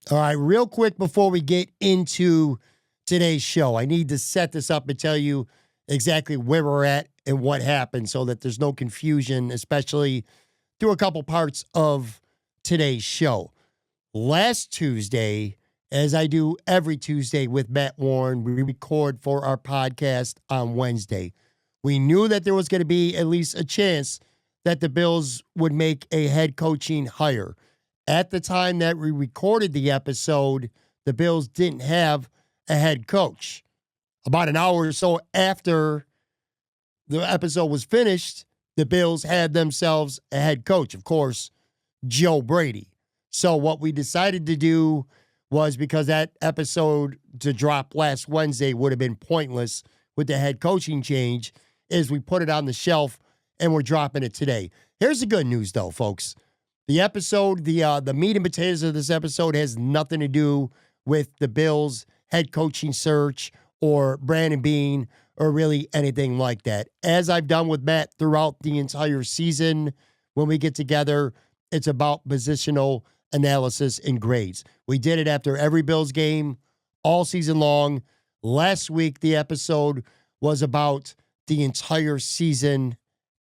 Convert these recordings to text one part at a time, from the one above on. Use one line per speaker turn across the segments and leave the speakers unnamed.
All right, real quick before we get into today's show, I need to set this up and tell you exactly where we're at and what happened so that there's no confusion, especially through a couple parts of today's show. Last Tuesday, as I do every Tuesday with Matt Warren, we record for our podcast on Wednesday. We knew that there was going to be at least a chance that the Bills would make a head coaching hire. At the time that we recorded the episode, the Bills didn't have a head coach. About an hour or so after the episode was finished, the Bills had themselves a head coach, of course, Joe Brady. So what we decided to do was, because that episode to drop last Wednesday would have been pointless with the head coaching change, is we put it on the shelf and we're dropping it today. Here's the good news, though, folks. The episode, the meat and potatoes of this episode has nothing to do with the Bills' head coaching search or Brandon Beane or really anything like that. As I've done with Matt throughout the entire season, when we get together, it's about positional analysis and grades. We did it after every Bills game all season long. Last week, the episode was about the entire season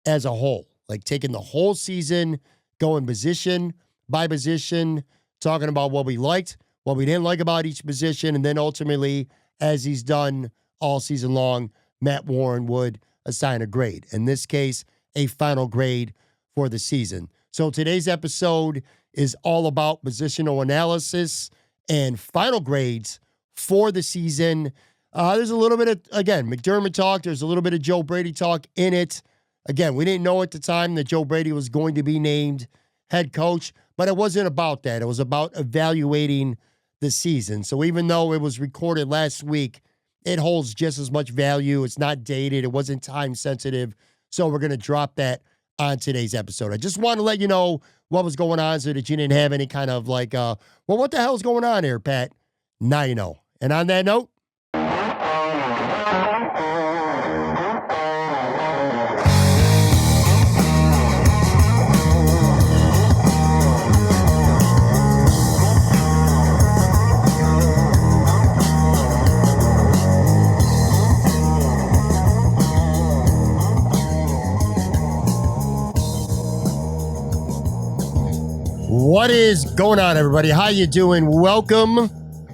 as a whole, like taking the whole season, going position by position, talking about what we liked, what we didn't like about each position, and then ultimately, as he's done all season long, Matt Warren would assign a grade. In this case, a final grade for the season. So today's episode is all about positional analysis and final grades for the season. There's a little bit of, again, McDermott talk. There's a little bit of Joe Brady talk in it. Again, we didn't know at the time that Joe Brady was going to be named head coach, but it wasn't about that. It was about evaluating the season. So even though it was recorded last week, it holds just as much value. It's not dated. It wasn't time sensitive. So we're going to drop that on today's episode. I just want to let you know what was going on so that you didn't have any kind of like, well, what the hell's going on here, Pat? Now you know. And on that note, what is going on, everybody? How you doing? Welcome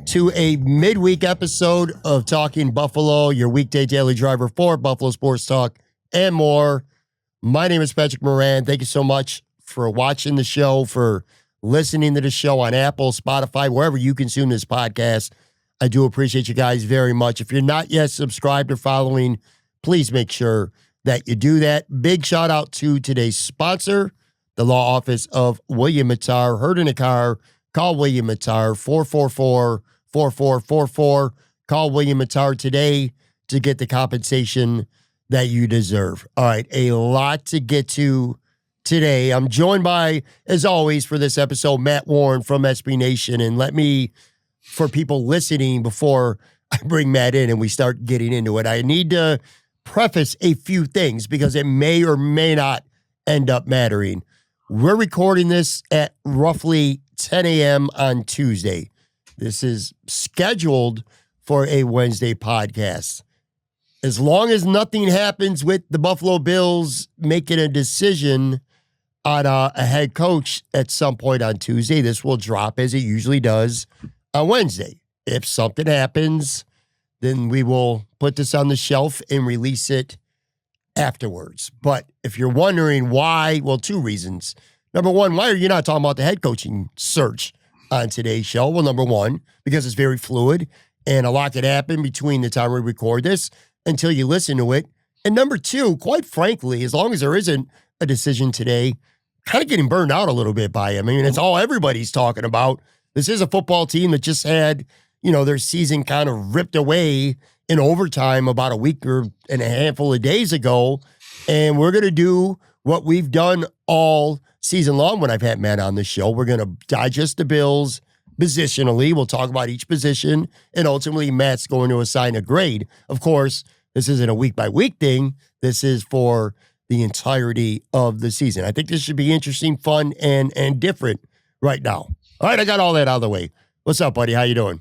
to a midweek episode of Talking Buffalo, your weekday daily driver for Buffalo Sports Talk and more. My name is Patrick Moran. Thank you so much for watching the show, for listening to the show on Apple, Spotify, wherever you consume this podcast. I do appreciate you guys very much. If you're not yet subscribed or following, please make sure that you do that. Big shout out to today's sponsor, the law office of William Mattar. Heard in a car, call William Mattar, 444-4444. Call William Mattar today to get the compensation that you deserve. All right, a lot to get to today. I'm joined by, as always, for this episode, Matt Warren from SB Nation. And let me, for people listening, before I bring Matt in and we start getting into it, I need to preface a few things because it may or may not end up mattering. We're recording this at roughly 10 a.m. on Tuesday. This is scheduled for a Wednesday podcast. As long as nothing happens with the Buffalo Bills making a decision on a head coach at some point on Tuesday, this will drop as it usually does on Wednesday. If something happens, then we will put this on the shelf and release it afterwards. But if you're wondering why, well, two reasons. Number one, why are you not talking about the head coaching search on today's show? Well, number one, because it's very fluid and a lot could happen between the time we record this until you listen to it. And number two, quite frankly, as long as there isn't a decision today, kind of getting burned out a little bit by him. I mean, it's all everybody's talking about. This is a football team that just had, their season kind of ripped away in overtime about a week and a handful of days ago. And we're going to do what we've done all season long when I've had Matt on the show. We're going to digest the Bills positionally. We'll talk about each position. And ultimately, Matt's going to assign a grade. Of course, this isn't a week-by-week thing. This is for the entirety of the season. I think this should be interesting, fun, and different right now. All right, I got all that out of the way. What's up, buddy? How you doing?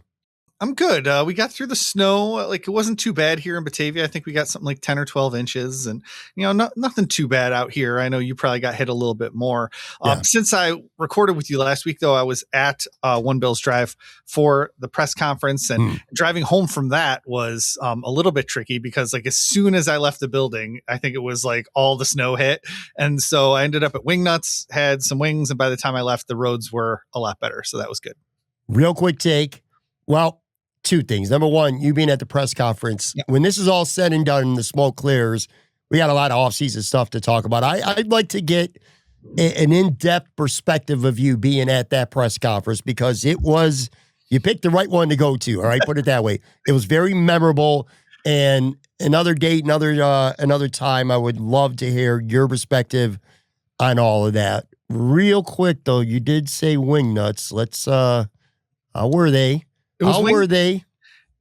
I'm good. We got through the snow. Like it wasn't too bad here in Batavia. I think we got something like 10 or 12 inches and, nothing too bad out here. I know you probably got hit a little bit more.
Yeah.
Since I recorded with you last week, though, I was at One Bills Drive for the press conference, and
Hmm.
driving home from that was a little bit tricky because like as soon as I left the building, I think it was like all the snow hit. And so I ended up at Wingnuts, had some wings. And by the time I left, the roads were a lot better. So that was good.
Real quick take. Well, two things. Number one, you being at the press conference.
Yeah.
When this is all said and done and the smoke clears, we got a lot of off-season stuff to talk about. I'd like to get an in-depth perspective of you being at that press conference because you picked the right one to go to. All right, put it that way. It was very memorable. And another date, another time, I would love to hear your perspective on all of that. Real quick though, you did say wing nuts. Let's how were they?
It was
How
wing
were they?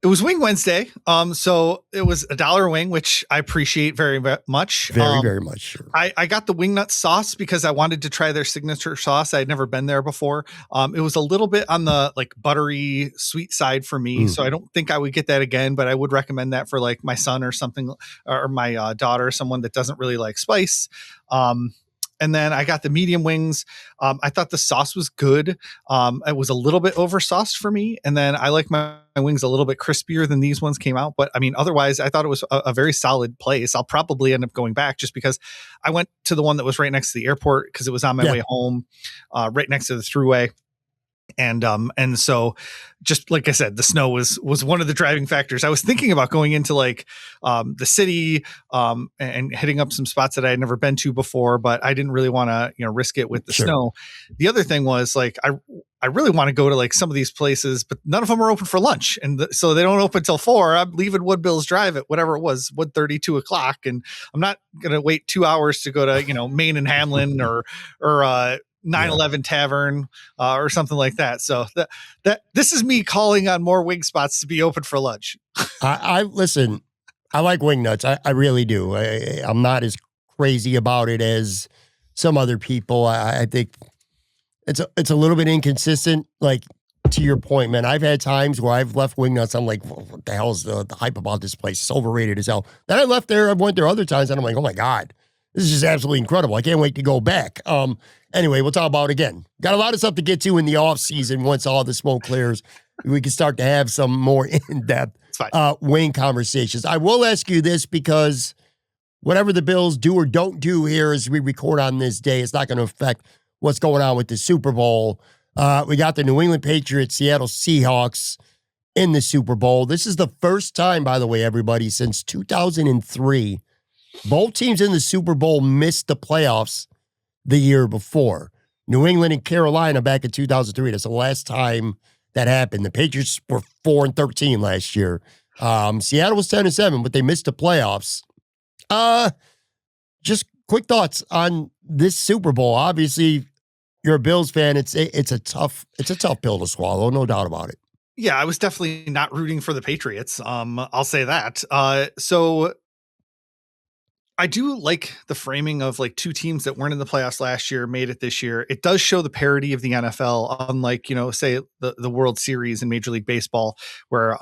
It was Wing Wednesday. So it was $1 wing, which I appreciate very much.
Very, very much sure.
I got the wingnut sauce because I wanted to try their signature sauce. I had never been there before. It was a little bit on the like buttery sweet side for me.
Mm.
So I don't think I would get that again, but I would recommend that for like my son or something, or my daughter, someone that doesn't really like spice. And then I got the medium wings. I thought the sauce was good. It was a little bit oversauced for me. And then I like my wings a little bit crispier than these ones came out. But I mean, otherwise, I thought it was a very solid place. I'll probably end up going back just because I went to the one that was right next to the airport because it was on my way home, right next to the thruway. And so just like I said, the snow was one of the driving factors. I was thinking about going into like the city and hitting up some spots that I had never been to before, but I didn't really want to risk it with the snow. The other thing was like I really want to go to like some of these places, but none of them are open for lunch, and so they don't open till 4. I'm leaving Wood Bills Drive at whatever it was, 1:30, 2:00, and I'm not gonna wait 2 hours to go to Main and Hamlin or 911 Tavern or something like that. So that this is me calling on more wing spots to be open for lunch.
I listen. I like wing nuts. I really do. I'm not as crazy about it as some other people. I think it's a little bit inconsistent. Like to your point, man. I've had times where I've left wing nuts. I'm like, what the hell's the hype about this place? It's overrated as hell. Then I left there. I went there other times, and I'm like, oh my god, this is just absolutely incredible. I can't wait to go back. Anyway, we'll talk about it again. Got a lot of stuff to get to in the off season. Once all the smoke clears, we can start to have some more in-depth wing conversations. I will ask you this because whatever the Bills do or don't do here as we record on this day, it's not going to affect what's going on with the Super Bowl. We got the New England Patriots, Seattle Seahawks in the Super Bowl. This is the first time, by the way, everybody, since 2003, both teams in the Super Bowl missed the playoffs the year before. New England and Carolina back in 2003. That's the last time that happened. The Patriots were 4-13 last year. Seattle was 10-7, but they missed the playoffs. Just quick thoughts on this Super Bowl. Obviously, you're a Bills fan. It's a tough pill to swallow, no doubt about it.
Yeah, I was definitely not rooting for the Patriots. I'll say that. So I do like the framing of like two teams that weren't in the playoffs last year made it this year. It does show the parity of the NFL, unlike, say the World Series in Major League Baseball, where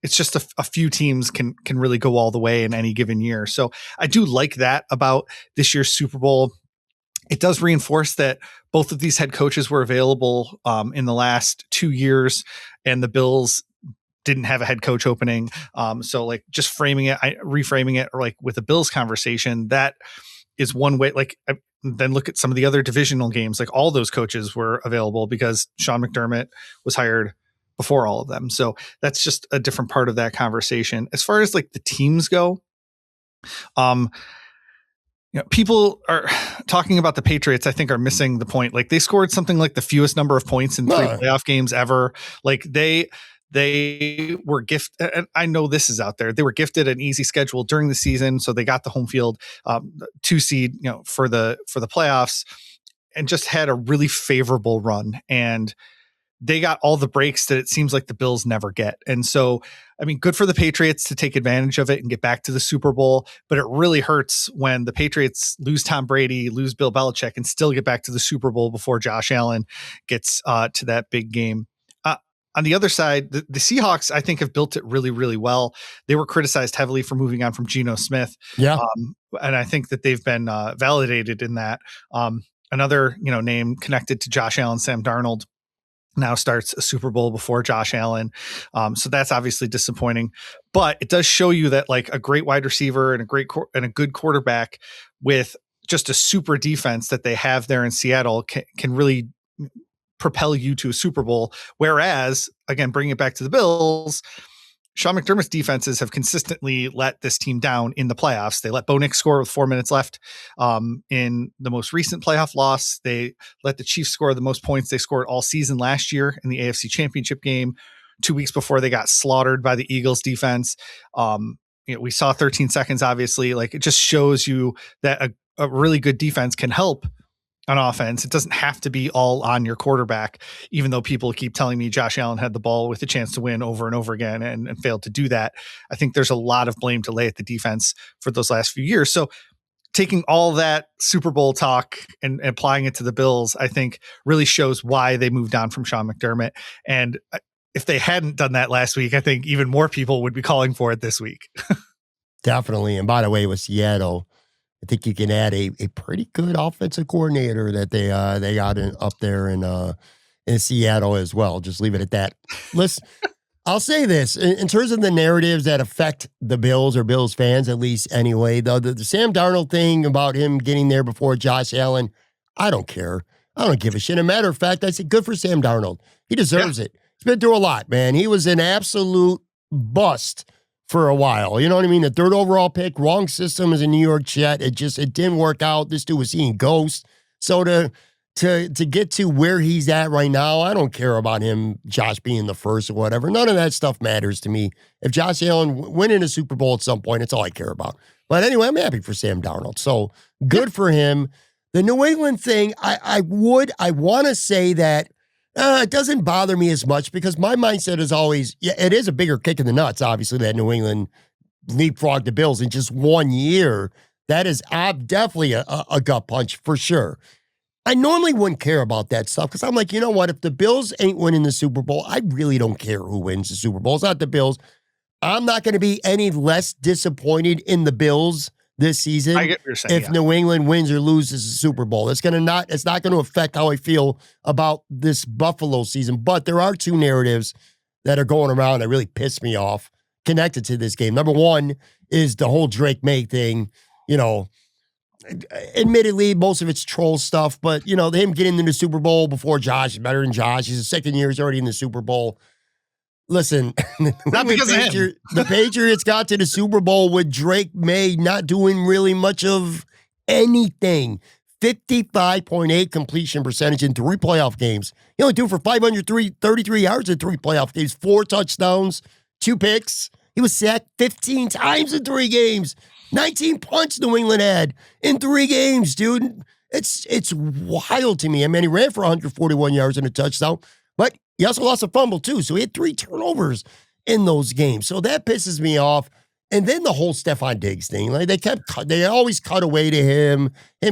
it's just a few teams can really go all the way in any given year. So I do like that about this year's Super Bowl. It does reinforce that both of these head coaches were available in the last 2 years, and the Bills didn't have a head coach opening. So like just reframing it or like with a Bills conversation, that is one way. Like then look at some of the other divisional games, like all those coaches were available because Sean McDermott was hired before all of them. So that's just a different part of that conversation. As far as like the teams go, people are talking about the Patriots, I think, are missing the point. Like they scored something like the fewest number of points in 3 playoff games ever. Like they were gifted, and I know this is out there, they were gifted an easy schedule during the season, so they got the home field 2 seed, for the playoffs, and just had a really favorable run, and they got all the breaks that it seems like the Bills never get. And so, I mean, good for the Patriots to take advantage of it and get back to the Super Bowl, but it really hurts when the Patriots lose Tom Brady, lose Bill Belichick, and still get back to the Super Bowl before Josh Allen gets to that big game. On the other side, the Seahawks, I think, have built it really, really well. They were criticized heavily for moving on from Geno Smith.
Yeah.
And I think that they've been validated in that. Another, name connected to Josh Allen, Sam Darnold, now starts a Super Bowl before Josh Allen. So that's obviously disappointing, but it does show you that like a great wide receiver and a good quarterback with just a super defense that they have there in Seattle can really propel you to a Super Bowl. Whereas, again, bringing it back to the Bills, Sean McDermott's defenses have consistently let this team down in the playoffs. They let Bo Nix score with 4 minutes left. In the most recent playoff loss, they let the Chiefs score the most points they scored all season last year in the AFC Championship game, 2 weeks before they got slaughtered by the Eagles defense. We saw 13 seconds, obviously. Like, it just shows you that a really good defense can help on offense. It doesn't have to be all on your quarterback, even though people keep telling me Josh Allen had the ball with a chance to win over and over again and failed to do that. I think there's a lot of blame to lay at the defense for those last few years. So taking all that Super Bowl talk and applying it to the Bills, I think really shows why they moved on from Sean McDermott. And if they hadn't done that last week, I think even more people would be calling for it this week.
Definitely. And by the way, with Seattle, I think you can add a pretty good offensive coordinator that they got up there in Seattle as well. Just leave it at that. Listen, I'll say this in terms of the narratives that affect the Bills or Bills fans, at least anyway. The Sam Darnold thing about him getting there before Josh Allen, I don't care. I don't give a shit. As a matter of fact, I said good for Sam Darnold. He deserves it. He's been through a lot, man. He was an absolute bust for a while. You know what I mean? The 3rd overall pick, wrong system as a New York Jet. It didn't work out. This dude was seeing ghosts. So to get to where he's at right now, I don't care about him, Josh being the first or whatever. None of that stuff matters to me. If Josh Allen winning a Super Bowl at some point, it's all I care about. But anyway, I'm happy for Sam Darnold. So good for him. The New England thing, I want to say that it doesn't bother me as much because my mindset is always, it is a bigger kick in the nuts, obviously, that New England leapfrogged the Bills in just 1 year. That is definitely a gut punch for sure. I normally wouldn't care about that stuff because I'm like, you know what? If the Bills ain't winning the Super Bowl, I really don't care who wins the Super Bowl. It's not the Bills. I'm not going to be any less disappointed in the Bills this season.
I get what you're saying,
if New England wins or loses the Super Bowl. It's not going to affect how I feel about this Buffalo season. But there are 2 narratives that are going around that really piss me off connected to this game. Number one is the whole Drake May thing. Admittedly, most of it's troll stuff, but him getting into the Super Bowl before Josh is better than Josh. He's his 2nd year, he's already in the Super Bowl. Listen,
not because of him.
The Patriots got to the Super Bowl with Drake May not doing really much of anything. 55.8 completion percentage in 3 playoff games. He only threw for 533 yards in 3 playoff games, 4 touchdowns, 2 picks. He was sacked 15 times in 3 games. 19 punts New England had in 3 games, dude. It's wild to me. I mean, he ran for 141 yards and a touchdown, but he also lost a fumble too. So he had 3 turnovers in those games. So that pisses me off. And then the whole Stephon Diggs thing, like they always cut away to him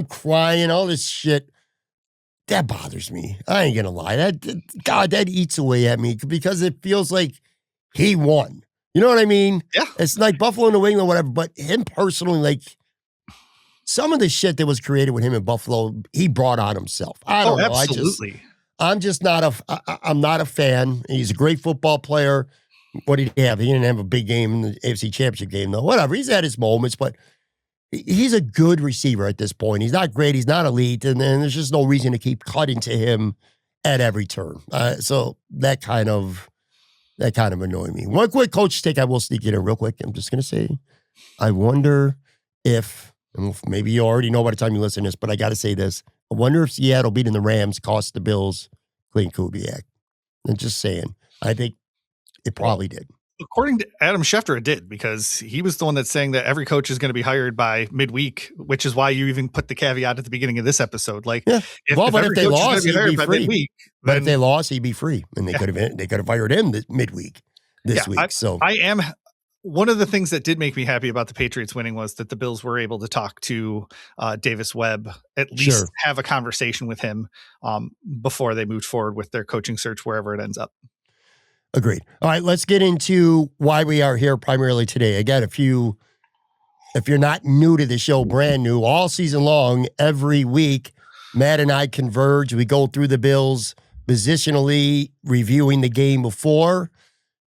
crying, all this shit. That bothers me. I ain't gonna lie. That eats away at me because it feels like he won. You know what I mean?
Yeah.
It's like Buffalo, New England, whatever. But him personally, like some of the shit that was created with him in Buffalo, he brought on himself. I don't know.
Absolutely.
I'm just not I'm not a fan. He's a great football player. What did he have? He didn't have a big game in the AFC Championship game, though. Whatever. He's had his moments, but he's a good receiver at this point. He's not great. He's not elite, and there's just no reason to keep cutting to him at every turn. So that kind of annoyed me. One quick coach take I will sneak in real quick. I'm just going to say, I wonder if, and maybe you already know by the time you listen to this, but I got to say this. I wonder if Seattle beating the Rams cost the Bills Clint Kubiak. I'm just saying. I think it probably did.
According to Adam Schefter, it did, because he was the one that's saying that every coach is going to be hired by midweek, which is why you even put the caveat at the beginning of this episode. Like,
yeah. If they lost, he'd be free.
Midweek,
but if they lost, he'd be free, and they could have hired him midweek this week.
I am. One of the things that did make me happy about the Patriots winning was that the Bills were able to talk to Davis Webb, at least have a conversation with him before they moved forward with their coaching search, wherever it ends up.
Agreed. All right, let's get into why we are here primarily today. Again, if you're not new to the show, brand new, all season long, every week, Matt and I converge. We go through the Bills positionally, reviewing the game before,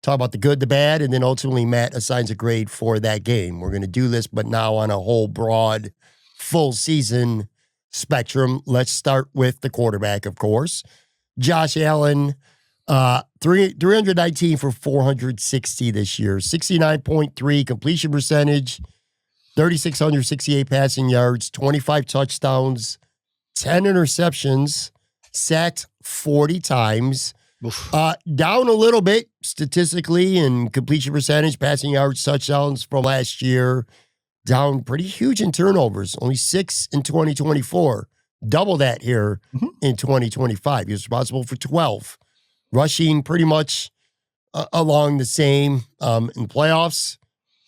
talk about the good, the bad, and then ultimately Matt assigns a grade for that game. We're going to do this, but now on a whole broad, full season spectrum. Let's start with the quarterback, of course. Josh Allen, 319 for 460 this year, 69.3 completion percentage, 3,668 passing yards, 25 touchdowns, 10 interceptions, sacked 40 times. Down a little bit statistically in completion percentage, passing yards, touchdowns from last year. Down pretty huge in turnovers, only 6 in 2024. Double that here in 2025. He was responsible for 12. Rushing pretty much along the same in playoffs.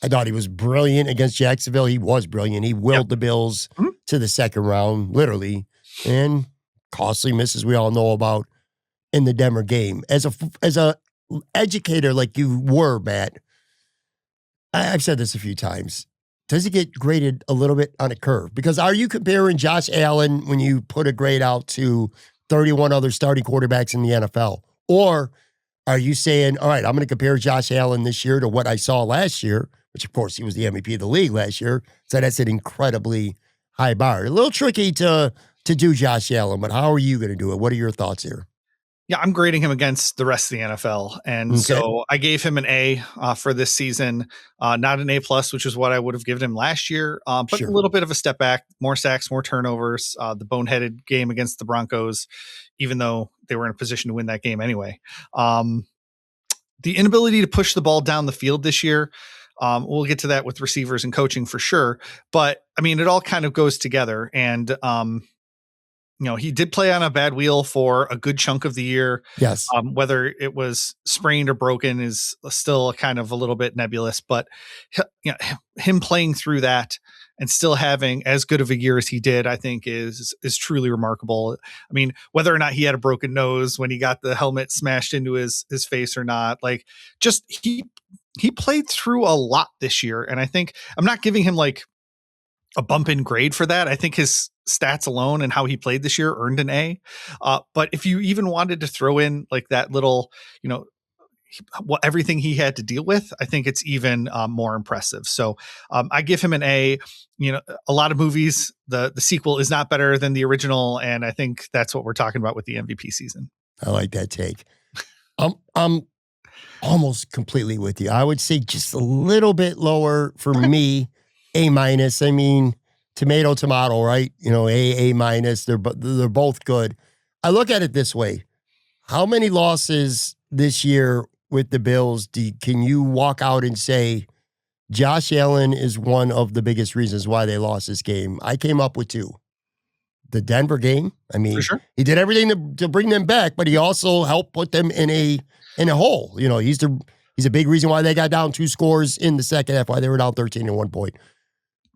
I thought he was brilliant against Jacksonville. He was brilliant. He willed the Bills to the second round, literally, and costly misses we all know about in the Denver game. As a educator like you were, Matt, I've said this a few times. Does he get graded a little bit on a curve? Because are you comparing Josh Allen when you put a grade out to 31 other starting quarterbacks in the NFL? Or are you saying, all right, I'm going to compare Josh Allen this year to what I saw last year, which of course he was the MVP of the league last year. So that's an incredibly high bar. A little tricky to do Josh Allen, but how are you going to do it? What are your thoughts here?
Yeah, I'm grading him against the rest of the NFL. And so I gave him an A for this season, not an A plus, which is what I would have given him last year, but a little bit of a step back, more sacks, more turnovers, the boneheaded game against the Broncos, even though they were in a position to win that game anyway. The inability to push the ball down the field this year. We'll get to that with receivers and coaching for sure. But I mean, it all kind of goes together. And, he did play on a bad wheel for a good chunk of the year.
Yes.
Whether it was sprained or broken is still kind of a little bit nebulous, but him playing through that and still having as good of a year as he did, I think is truly remarkable. I mean, whether or not he had a broken nose when he got the helmet smashed into his face or not, like just he played through a lot this year. And I think I'm not giving him like a bump in grade for that. I think his stats alone and how he played this year earned an A. But if you even wanted to throw in like that little, everything he had to deal with, I think it's even more impressive. So I give him an A. A lot of movies, the sequel is not better than the original. And I think that's what we're talking about with the MVP season.
I like that take. I'm almost completely with you. I would say just a little bit lower for me. A minus. I mean, tomato, right? A minus. They're both good. I look at it this way: how many losses this year with the Bills can you walk out and say Josh Allen is one of the biggest reasons why they lost this game? I came up with 2. The Denver game. I mean, he did everything to bring them back, but he also helped put them in a hole. He's a big reason why they got down 2 scores in the second half, why they were down 13 at one point.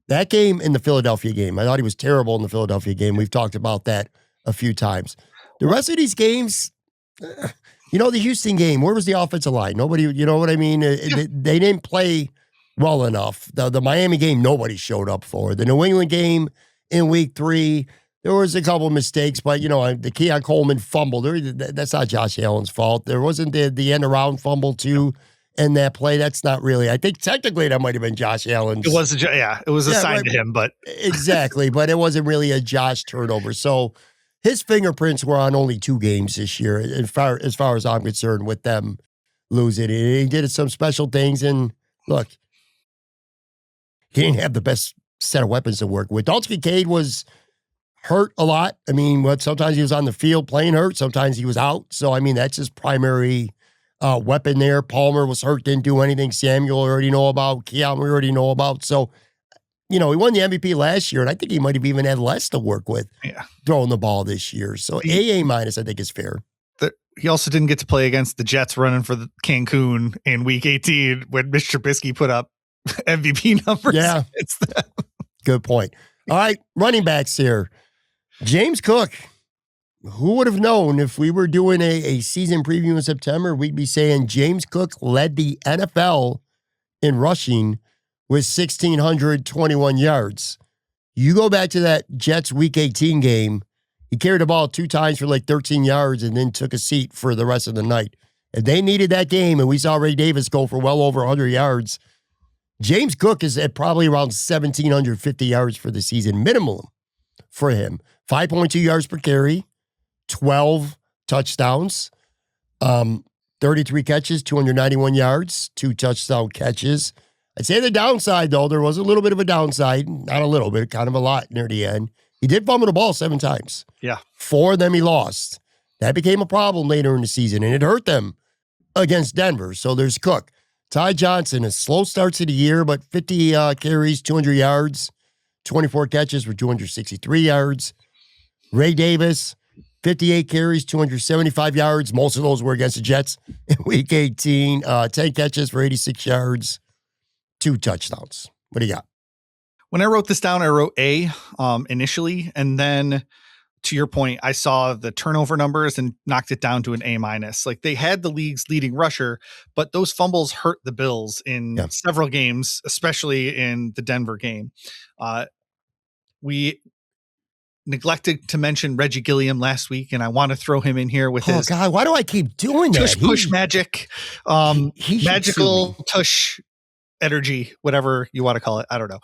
That game and the Philadelphia game, I thought he was terrible in the Philadelphia game. We've talked about that a few times. The rest of these games, the Houston game, where was the offensive line? Nobody, you know what I mean? They didn't play well enough. The Miami game, nobody showed up for. The New England game in week 3, there was a couple of mistakes, but, the Keon Coleman fumble, that's not Josh Allen's fault. There wasn't the end around fumble, too. In that play, that's not really. I think technically that might have been Josh Allen's.
It was assigned to him, but
exactly. But it wasn't really a Josh turnover. So his fingerprints were on only 2 games this year, as far as I'm concerned, with them losing. He did some special things, and look, he didn't have the best set of weapons to work with. Dalton Kincaid was hurt a lot. I mean, sometimes he was on the field playing hurt, sometimes he was out. So I mean, that's his primary weapon there. Palmer was hurt, didn't do anything. Samuel we already know about. Keon we already know about. So, he won the MVP last year, and I think he might have even had less to work with throwing the ball this year. So A minus, I think, is fair.
He also didn't get to play against the Jets running for the Cancun in week 18 when Mr. Trubisky put up MVP numbers.
Yeah. Good point. All right, running backs here. James Cook. Who would have known if we were doing a season preview in September, we'd be saying James Cook led the NFL in rushing with 1,621 yards. You go back to that Jets Week 18 game, he carried the ball 2 times for like 13 yards and then took a seat for the rest of the night. If they needed that game, and we saw Ray Davis go for well over 100 yards, James Cook is at probably around 1,750 yards for the season, minimum for him. 5.2 yards per carry, 12 touchdowns, 33 catches, 291 yards, 2 touchdown catches. I'd say the downside, though, there was a little bit of a downside. Not a little bit, kind of a lot near the end. He did fumble the ball 7 times.
Yeah.
4 of them he lost. That became a problem later in the season, and it hurt them against Denver. So there's Cook. Ty Johnson, a slow start to the year, but 50 carries, 200 yards, 24 catches for 263 yards. Ray Davis, 58 carries, 275 yards. Most of those were against the Jets in Week 18. 10 catches for 86 yards, 2 touchdowns. What do you got?
When I wrote this down, I wrote A initially, and then to your point, I saw the turnover numbers and knocked it down to an A-. Like, they had the league's leading rusher, but those fumbles hurt the Bills in several games, especially in the Denver game. We neglected to mention Reggie Gilliam last week, and I want to throw him in here with his
God, why do I keep doing that?
Push magic, magical tush energy, whatever you want to call it. I don't know.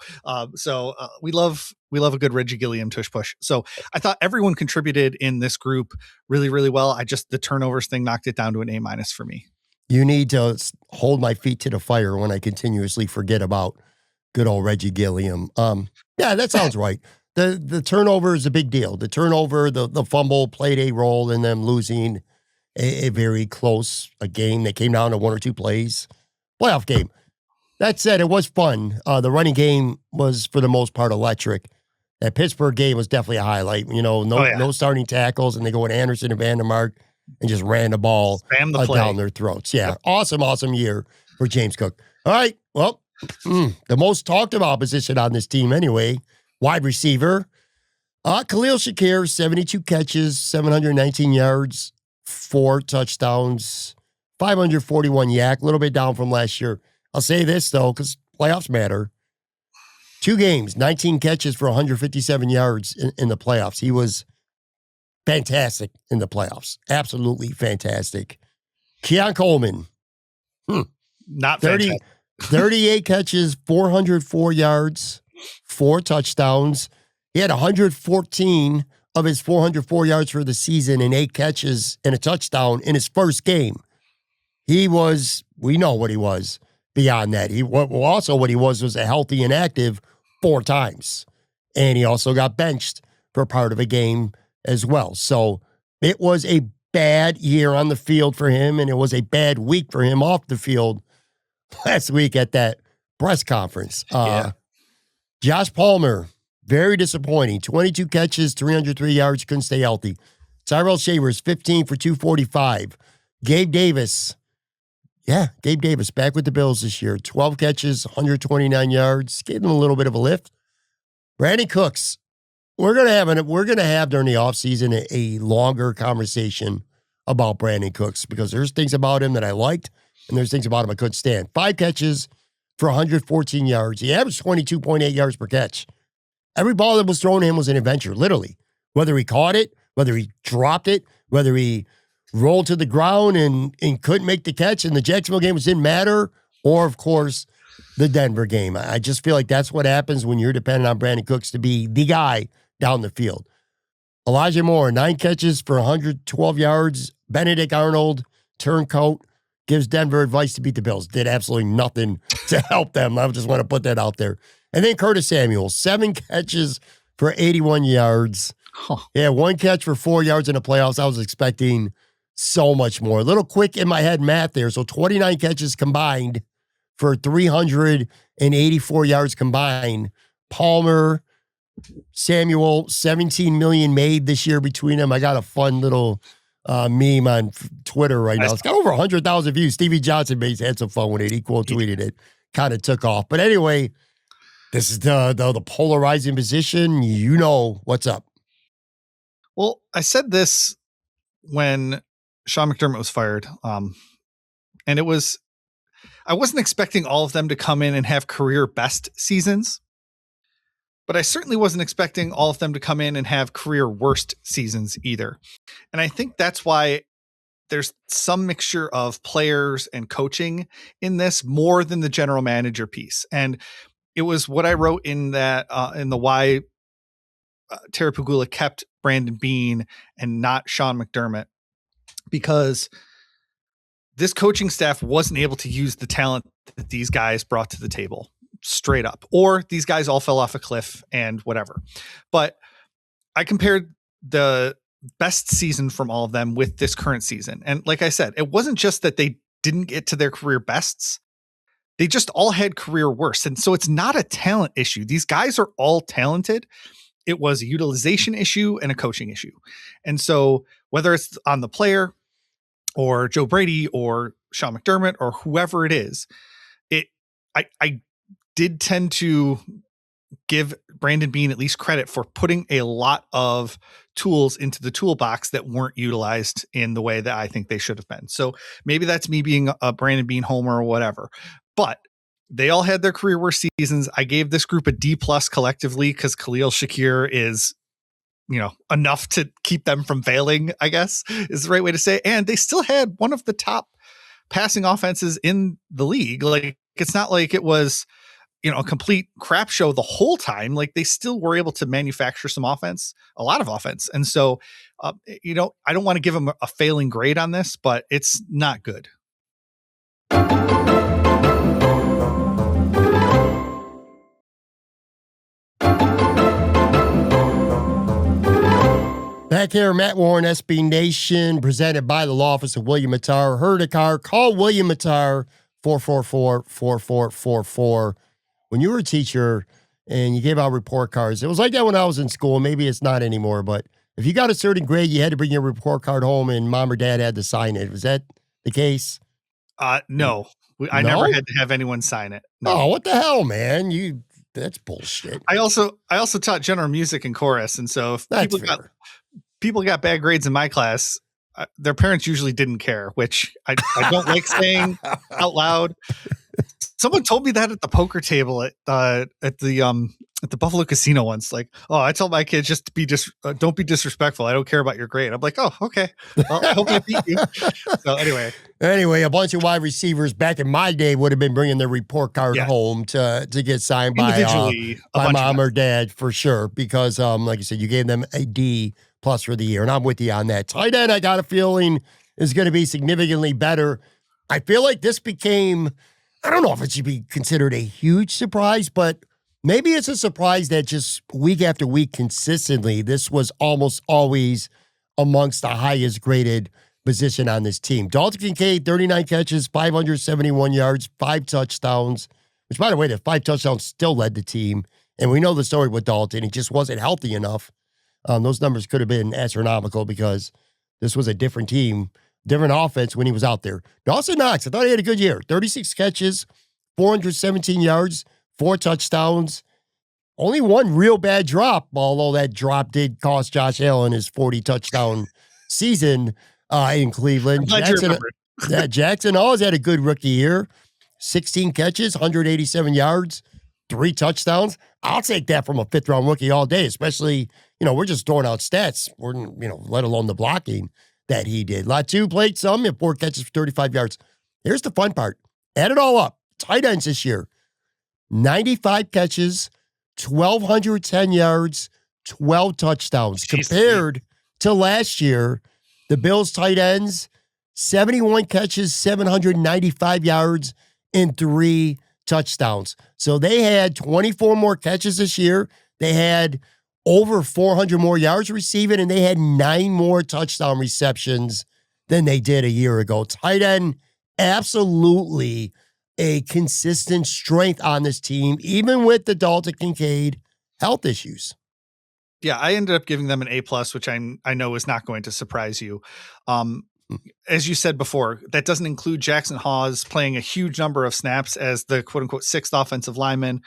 So we love a good Reggie Gilliam tush push. So I thought everyone contributed in this group really, really well. The turnovers thing knocked it down to an A- for me.
You need to hold my feet to the fire when I continuously forget about good old Reggie Gilliam. Yeah, that sounds right. The turnover is a big deal. The turnover, the fumble played a role in them losing a very close game that came down to 1 or 2 plays. Playoff game. That said, it was fun. The running game was, for the most part, electric. That Pittsburgh game was definitely a highlight. No starting tackles, and they go with Anderson and Vandermark and just ran the ball down their throats. Yeah, Awesome year for James Cook. All right, well, the most talked about position on this team anyway, wide receiver. Khalil Shakir, 72 catches, 719 yards, 4 touchdowns, 541 yak, a little bit down from last year. I'll say this, though, because playoffs matter. 2 games, 19 catches for 157 yards in the playoffs. He was fantastic in the playoffs. Absolutely fantastic. Keon Coleman.
Not
38 catches, 404 yards, 4 touchdowns. He had 114 of his 404 yards for the season and 8 catches and a touchdown in his first game. We know what he was. Beyond that, what he was a healthy and active 4 times. And he also got benched for part of a game as well. So it was a bad year on the field for him, and it was a bad week for him off the field last week at that press conference. Josh Palmer, very disappointing. 22 catches, 303 yards, couldn't stay healthy. Tyrell Shavers, 15 for 245. Gabe Davis back with the Bills this year. 12 catches, 129 yards. Gave them a little bit of a lift. Brandon Cooks. We're gonna have during the offseason a longer conversation about Brandon Cooks, because there's things about him that I liked and there's things about him I couldn't stand. 5 catches for 114 yards. He averaged 22.8 yards per catch. Every ball that was thrown to him was an adventure, literally. Whether he caught it, whether he dropped it, whether he rolled to the ground and couldn't make the catch, and the Jacksonville game didn't matter, or, of course, the Denver game. I just feel like that's what happens when you're dependent on Brandon Cooks to be the guy down the field. Elijah Moore, 9 catches for 112 yards. Benedict Arnold, turncoat, gives Denver advice to beat the Bills. Did absolutely nothing to help them. I just want to put that out there. And then Curtis Samuel, 7 catches for 81 yards. Yeah, 1 catch for 4 yards in the playoffs. I was expecting so much more. A little quick in my head math there. So 29 catches combined for 384 yards combined. Palmer, Samuel, 17 million made this year between them. I got a fun little meme on Twitter right now. It's got over 100,000 views. Stevie Johnson had some fun with it. He quote tweeted it. Kind of took off. But anyway, this is the polarizing position. You know what's up.
Well, I said this when Sean McDermott was fired. And I wasn't expecting all of them to come in and have career best seasons, but I certainly wasn't expecting all of them to come in and have career worst seasons either. And I think that's why there's some mixture of players and coaching in this more than the general manager piece. And it was what I wrote in that, in the why Terry Pagula kept Brandon Beane and not Sean McDermott, because this coaching staff wasn't able to use the talent that these guys brought to the table straight up, or these guys all fell off a cliff and whatever. But I compared the best season from all of them with this current season. And like I said, it wasn't just that they didn't get to their career bests. They just all had career worst. And so it's not a talent issue. These guys are all talented. It was a utilization issue and a coaching issue. And so whether it's on the player or Joe Brady or Sean McDermott or whoever it is, I did tend to give Brandon Beane at least credit for putting a lot of tools into the toolbox that weren't utilized in the way that I think they should have been. So maybe that's me being a Brandon Beane homer or whatever, but they all had their career worst seasons. I gave this group a D+ collectively because Khalil Shakir is, enough to keep them from failing, I guess is the right way to say. And they still had one of the top passing offenses in the league. Like, it's not like it was, a complete crap show the whole time. Like, they still were able to manufacture some offense, a lot of offense. And so, I don't want to give them a failing grade on this, but it's not good.
Back here, Matt Warren, SB Nation, presented by the Law Office of William Mattar. Heard a car, call William Mattar, 444-4444. When you were a teacher and you gave out report cards, it was like that when I was in school. Maybe it's not anymore, but if you got a certain grade, you had to bring your report card home and mom or dad had to sign it. Was that the case?
No. I never had to have anyone sign it. No.
Oh, what the hell, man? That's bullshit.
I also taught general music and chorus, and so if people got bad grades in my class, their parents usually didn't care, which I don't like saying out loud. Someone told me that at the poker table at the Buffalo Casino once. Like, oh, I told my kids just to don't be disrespectful. I don't care about your grade. I'm like, oh, okay. Well, I hope I beat you. So anyway,
a bunch of wide receivers back in my day would have been bringing their report card home to get signed by mom or dad for sure. Because like you said, you gave them a D+ for the year, and I'm with you on that. Tight end, I got a feeling is going to be significantly better. I feel like this became, I don't know if it should be considered a huge surprise, but maybe it's a surprise that just week after week consistently, this was almost always amongst the highest graded position on this team. Dalton Kincaid, 39 catches, 571 yards, 5 touchdowns, which, by the way, the 5 touchdowns still led the team. And we know the story with Dalton. He just wasn't healthy enough. Those numbers could have been astronomical because this was a different team, different offense when he was out there. Dawson Knox, I thought he had a good year. 36 catches, 417 yards, 4 touchdowns. Only one real bad drop, although that drop did cost Josh Allen his 40 touchdown season in Cleveland. Jackson always had a good rookie year. 16 catches, 187 yards, 3 touchdowns. I'll take that from a 5th-round rookie all day, especially, we're just throwing out stats, let alone the blocking that he did. Latu played some, 4 catches for 35 yards. Here's the fun part. Add it all up. Tight ends this year. 95 catches, 1,210 yards, 12 touchdowns. Compared to last year, the Bills tight ends, 71 catches, 795 yards, and 3 touchdowns. So they had 24 more catches this year. They had over 400 more yards receiving, and they had 9 more touchdown receptions than they did a year ago. Tight end, absolutely a consistent strength on this team, even with the Dalton Kincaid health issues.
Yeah, I ended up giving them an A+, which I know is not going to surprise you. as you said before, that doesn't include Jackson Hawes playing a huge number of snaps as the quote unquote sixth offensive lineman,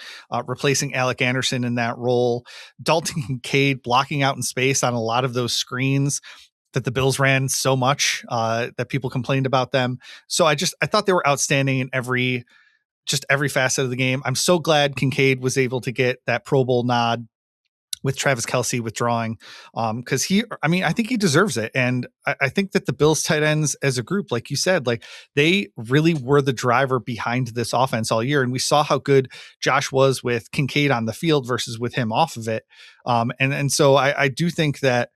replacing Alec Anderson in that role. Dalton Kincaid blocking out in space on a lot of those screens that the Bills ran so much that people complained about them. So I thought they were outstanding in every facet of the game. I'm so glad Kincaid was able to get that Pro Bowl nod with Travis Kelce withdrawing. Cause I think he deserves it. And I think that the Bills tight ends as a group, like you said, like they really were the driver behind this offense all year. And we saw how good Josh was with Kincaid on the field versus with him off of it. And so I do think that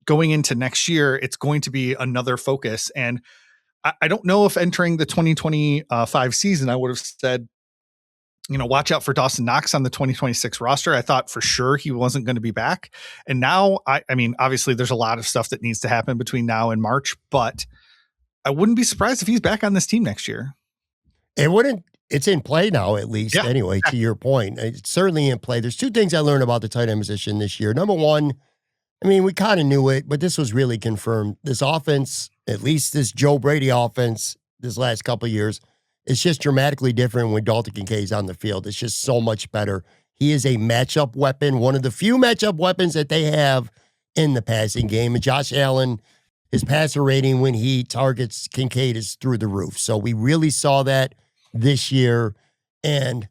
going into next year, it's going to be another focus. And I don't know if entering the 2025 season, I would have said, watch out for Dawson Knox on the 2026 roster. I thought for sure he wasn't going to be back. And now, obviously there's a lot of stuff that needs to happen between now and March, but I wouldn't be surprised if he's back on this team next year.
It's in play now, at least, anyway, to your point. It's certainly in play. There's two things I learned about the tight end position this year. Number one, we kind of knew it, but this was really confirmed. This offense, at least this Joe Brady offense this last couple of years, it's just dramatically different when Dalton Kincaid's on the field. It's just so much better. He is a matchup weapon, one of the few matchup weapons that they have in the passing game. And Josh Allen, his passer rating when he targets Kincaid is through the roof. So we really saw that this year. And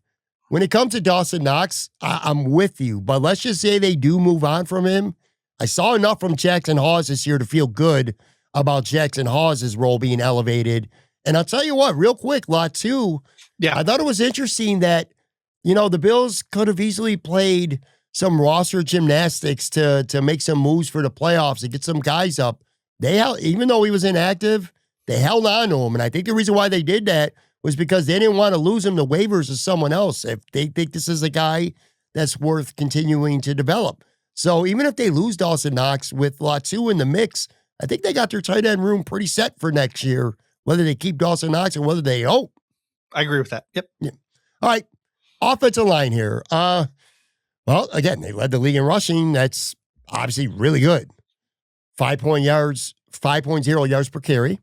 when it comes to Dawson Knox, I'm with you. But let's just say they do move on from him. I saw enough from Jackson Hawes this year to feel good about Jackson Hawes' role being elevated. And I'll tell you what, real quick, Lot 2, I thought it was interesting that, the Bills could have easily played some roster gymnastics to make some moves for the playoffs, to get some guys up. Even though he was inactive, they held on to him. And I think the reason why they did that was because they didn't want to lose him to waivers or someone else if they think this is a guy that's worth continuing to develop. So even if they lose Dawson Knox with Lot 2 in the mix, I think they got their tight end room pretty set for next year, whether they keep Dawson Knox or whether they don't.
I agree with that. Yep.
Yeah. All right. Offensive line here. Well, again, they led the league in rushing. That's obviously really good. 5.0 yards per carry.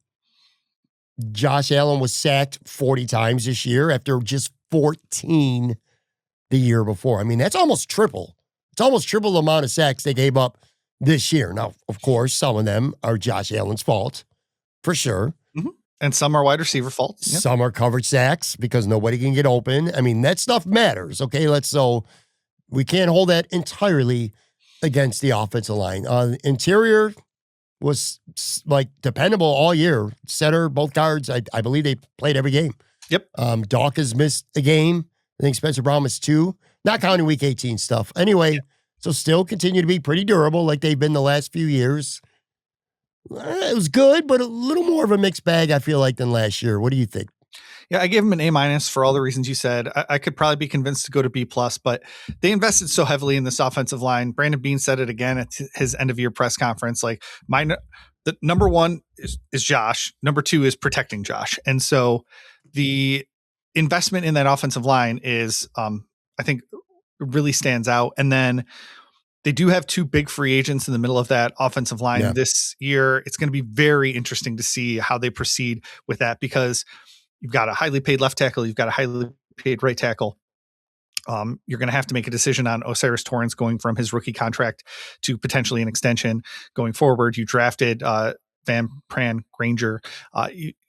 Josh Allen was sacked 40 times this year after just 14 the year before. That's almost triple. It's almost triple the amount of sacks they gave up this year. Now, of course, some of them are Josh Allen's fault, for sure.
Mm-hmm. And some are wide receiver faults.
Yep. Some are coverage sacks because nobody can get open. That stuff matters. Okay, so we can't hold that entirely against the offensive line. Interior was dependable all year. Center, both guards, I believe they played every game.
Yep.
Dawkins missed a game. I think Spencer Brown missed 2. Not counting week 18 stuff. Anyway, so still continue to be pretty durable like they've been the last few years. It was good, but a little more of a mixed bag, I feel like, than last year. What do you think?
Yeah, I gave him an A- for all the reasons you said. I could probably be convinced to go to B+, but they invested so heavily in this offensive line. Brandon Beane said it again at his end of year press conference. The number one is Josh. Number 2 is protecting Josh. And so the investment in that offensive line is, I think, really stands out. And then they do have 2 big free agents in the middle of that offensive line this year. It's going to be very interesting to see how they proceed with that because you've got a highly paid left tackle. You've got a highly paid right tackle. You're going to have to make a decision on Osiris Torrance going from his rookie contract to potentially an extension going forward. You drafted Van Pran Granger.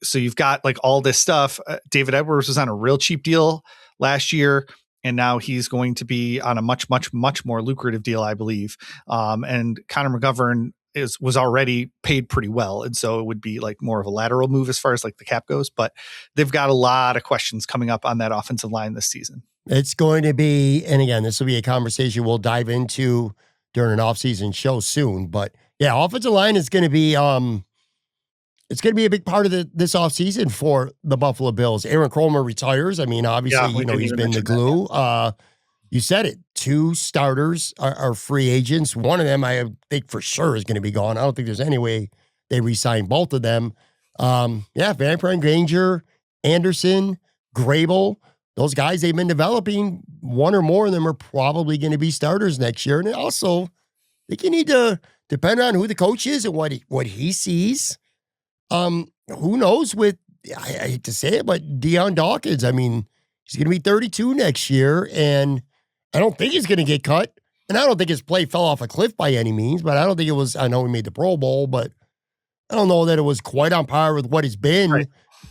So you've got all this stuff. David Edwards was on a real cheap deal last year. And now he's going to be on a much, much, much more lucrative deal, I believe. And Connor McGovern was already paid pretty well. And so it would be more of a lateral move as far as the cap goes. But they've got a lot of questions coming up on that offensive line this season.
It's going to be, and again, this will be a conversation we'll dive into during an offseason show soon. But yeah, offensive line is going to be it's going to be a big part of this offseason for the Buffalo Bills. Aaron Kromer retires. Obviously, he's been the glue. You said it. 2 starters are free agents. One of them, I think for sure, is going to be gone. I don't think there's any way they re-sign both of them. Van Pran Granger, Anderson, Grable, those guys they've been developing, one or more of them are probably going to be starters next year. And also, I think you need to depend on who the coach is and what he sees. Who knows with, I hate to say it, but Deion Dawkins, I mean, he's going to be 32 next year, and I don't think he's going to get cut. And I don't think his play fell off a cliff by any means, but I don't think it was, I know he made the Pro Bowl, but I don't know that it was quite on par with what he's been.
Right.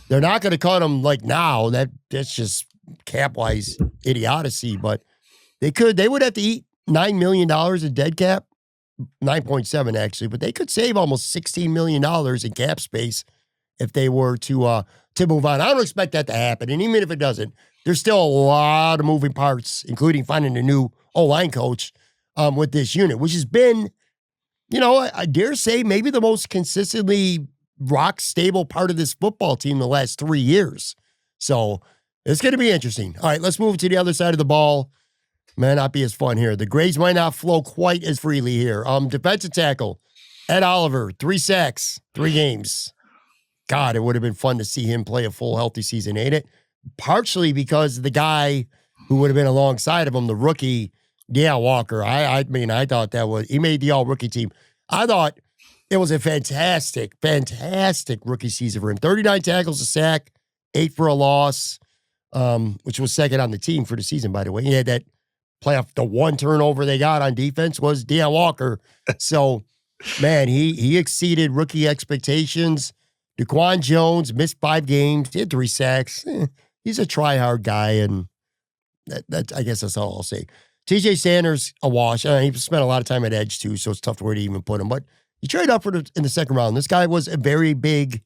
They're not going to cut him like now. That's just cap-wise idiocy, but they would have to eat $9 million in dead cap, 9.7 actually, but they could save almost $16 million in cap space if they were to move on. I don't expect that to happen. And even if it doesn't, there's still a lot of moving parts, including finding a new O-line coach with this unit, which has been, I dare say maybe the most consistently rock stable part of this football team the last 3 years. So it's going to be interesting. All right, let's move to the other side of the ball. May not be as fun here. The grades might not flow quite as freely here. Defensive tackle, Ed Oliver, 3 sacks, 3 games. God, it would have been fun to see him play a full healthy season, ain't it? Partially because the guy who would have been alongside of him, the rookie, Deion Walker, I mean, I thought he made the all-rookie team. I thought it was a fantastic rookie season for him. 39 tackles, a sack, 8 for a loss, which was second on the team for the season, by the way. He had that playoff, the one turnover they got on defense was Deion Walker. So, man, he exceeded rookie expectations. DaQuan Jones missed 5 games. He had 3 sacks. He's a try-hard guy, and that I guess that's all I'll say. TJ Sanders, a wash. He spent a lot of time at edge, too, so it's tough where to even put him. But he traded up in the second round. This guy was a very big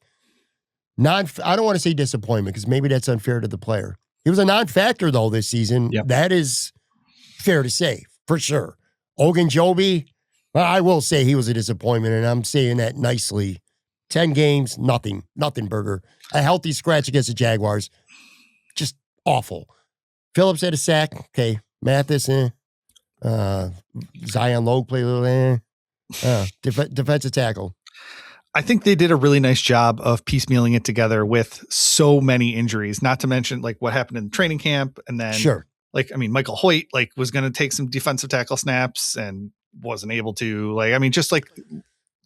I don't want to say disappointment because maybe that's unfair to the player. He was a non-factor, though, this season.
Yep.
That is fair to say, for sure. Ogunjobi, well, I will say he was a disappointment, and I'm saying that nicely. 10 games, nothing, Burger. A healthy scratch against the Jaguars. Just awful. Phillips had a sack. Okay. Mathis, Zion Logue played a little, defensive tackle.
I think they did a really nice job of piecemealing it together with so many injuries, not to mention like what happened in training camp. And then Michael Hoyt was going to take some defensive tackle snaps and wasn't able to, just the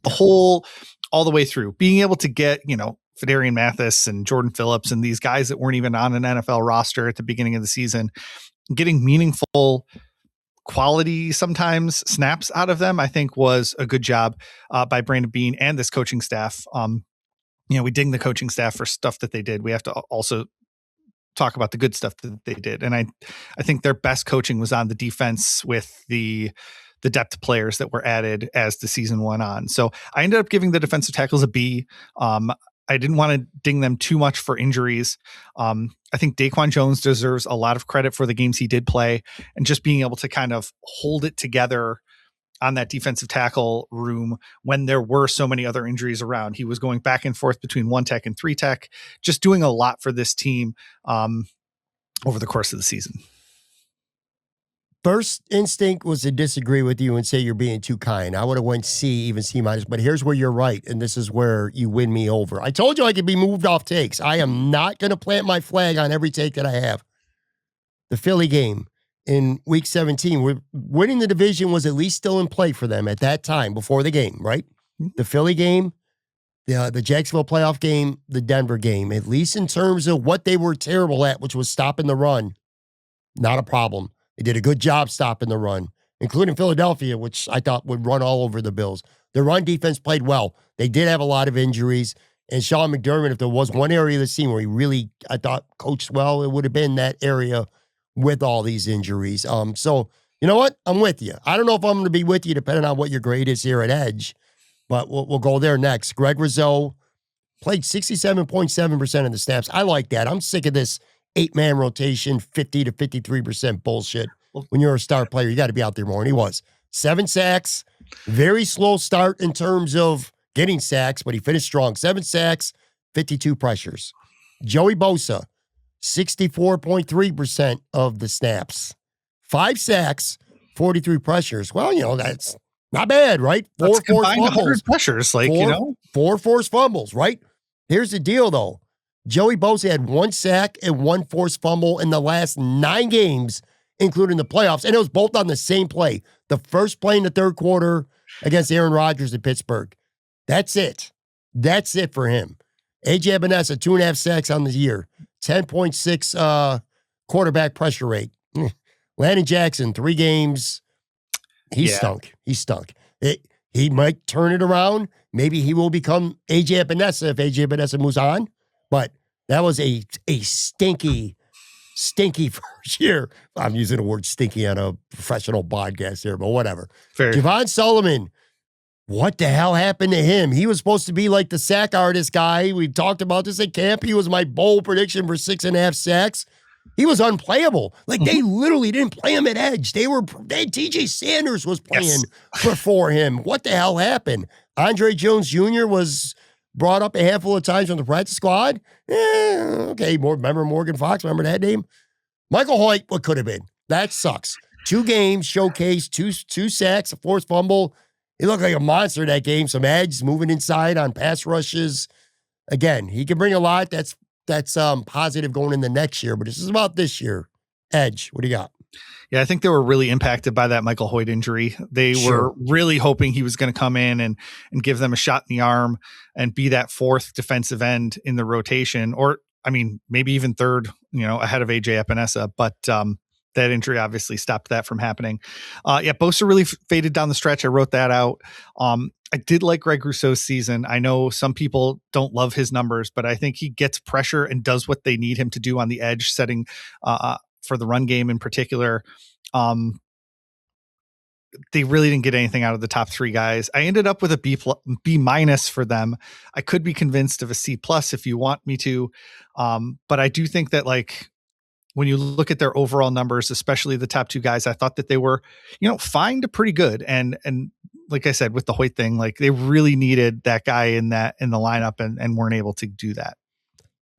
whole, all the way through being able to get, Fedarian Mathis and Jordan Phillips and these guys that weren't even on an NFL roster at the beginning of the season, getting meaningful quality sometimes snaps out of them, I think was a good job by Brandon Beane and this coaching staff. We ding the coaching staff for stuff that they did. We have to also talk about the good stuff that they did. And I think their best coaching was on the defense with the depth players that were added as the season went on. So I ended up giving the defensive tackles a B. I didn't want to ding them too much for injuries. I think DaQuan Jones deserves a lot of credit for the games he did play and just being able to kind of hold it together on that defensive tackle room when there were so many other injuries around. He was going back and forth between 1 tech and 3 tech, just doing a lot for this team over the course of the season.
First instinct was to disagree with you and say you're being too kind. I would have went C, even C minus, but here's where you're right, and this is where you win me over. I told you I could be moved off takes. I am not going to plant my flag on every take that I have. The Philly game in week 17, winning the division was at least still in play for them at that time before the game, right? The Philly game, the Jacksonville playoff game, the Denver game, at least in terms of what they were terrible at, which was stopping the run, not a problem. They did a good job stopping the run, including Philadelphia, which I thought would run all over the Bills. Their run defense played well. They did have a lot of injuries. And Sean McDermott, if there was one area of the team where he really, I thought, coached well, it would have been that area with all these injuries. So, you know what? I'm with you. I don't know if I'm going to be with you depending on what your grade is here at Edge, but we'll go there next. Greg Rizzo played 67.7% of the snaps. I like that. I'm sick of this 8-man rotation, 50 to 53% bullshit. When you're a star player, you got to be out there more. And he was. 7 sacks, very slow start in terms of getting sacks, but he finished strong. 7 sacks, 52 pressures. Joey Bosa, 64.3% of the snaps. 5 sacks, 43 pressures. Well, that's not bad, right? 4 forced fumbles.
Pressures,
4 forced fumbles, right? Here's the deal, though. Joey Bosa had 1 sack and 1 forced fumble in the last 9 games, including the playoffs, and it was both on the same play. The first play in the third quarter against Aaron Rodgers in Pittsburgh. That's it. That's it for him. AJ Epinesa, 2.5 sacks on the year, 10.6 quarterback pressure rate. Landon Jackson, 3 games. He stunk. He stunk. He might turn it around. Maybe he will become AJ Epinesa if AJ Epinesa moves on. But that was a stinky first year. I'm using the word stinky on a professional podcast here, but whatever.
Fair.
Javon Sullivan, what the hell happened to him? He was supposed to be like the sack artist guy. We talked about this at camp. He was my bold prediction for 6.5 sacks. He was unplayable. Like, they literally didn't play him at edge. TJ Sanders was playing before him. What the hell happened? Andre Jones Jr. was brought up a handful of times from the practice squad. Okay, remember Morgan Fox? Remember that name? Michael Hoyt, what could have been? That sucks. 2 games, showcase, two sacks, a forced fumble. He looked like a monster that game. Some edge, moving inside on pass rushes. Again, he can bring a lot. That's positive going in the next year, but this is about this year. Edge, what do you got?
Yeah, I think they were really impacted by that Michael Hoyt injury. They were really hoping he was going to come in and give them a shot in the arm and be that 4th defensive end in the rotation, or I mean, maybe even 3rd, ahead of AJ Epinesa. But that injury obviously stopped that from happening. Bosa really faded down the stretch. I wrote that out. I did like Greg Rousseau's season. I know some people don't love his numbers, but I think he gets pressure and does what they need him to do on the edge, setting for the run game in particular. They really didn't get anything out of the top 3 guys. I ended up with a B minus for them. I could be convinced of a C plus if you want me to. But I do think that, like, when you look at their overall numbers, especially the top 2 guys, I thought that they were, fine to pretty good. And like I said, with the Hoyt thing, like, they really needed that guy in the lineup and weren't able to do that.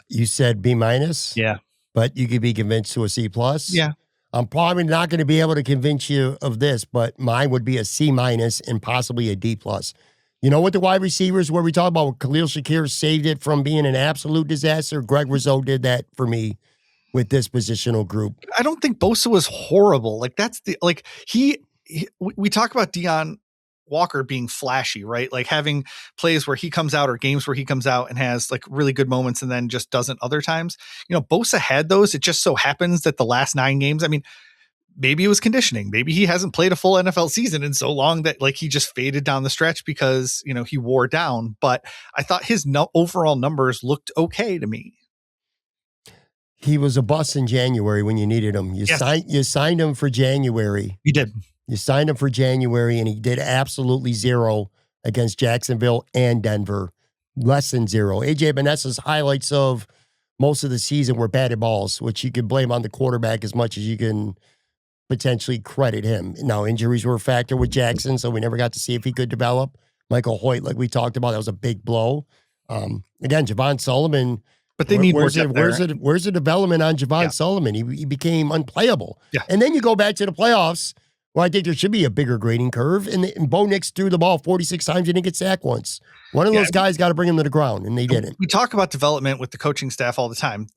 You said B minus?
Yeah.
But you could be convinced to a C plus?
Yeah.
I'm probably not going to be able to convince you of this, but mine would be a C minus and possibly a D plus. With the wide receivers where we talk about Khalil Shakir saved it from being an absolute disaster, Greg Rousseau did that for me with this positional group.
I don't think Bosa was horrible. Like, that's we talk about Deion Walker being flashy, right? Like, having plays where he comes out or games where he comes out and has like really good moments and then just doesn't other times. Bosa had those. It just so happens that the last 9 games, I mean, maybe it was conditioning. Maybe he hasn't played a full NFL season in so long that, like, he just faded down the stretch because, he wore down. But I thought his overall numbers looked okay to me.
He was a bust in January when you needed him. You signed him for January.
You did.
You signed him for January, and he did absolutely 0 against Jacksonville and Denver. Less than 0. AJ Epinesa's highlights of most of the season were batted balls, which you can blame on the quarterback as much as you can potentially credit him. Now, injuries were a factor with Jackson, so we never got to see if he could develop. Michael Hoyt, like we talked about, that was a big blow. Again, Javon Sullivan.
But they need
where's
more
where's the development on Javon Sullivan? He became unplayable.
Yeah.
And then you go back to the playoffs. Well, I think there should be a bigger grading curve. And Bo Nix threw the ball 46 times. He didn't get sacked once. One of those guys got to bring him to the ground, and they didn't.
We talk about development with the coaching staff all the time.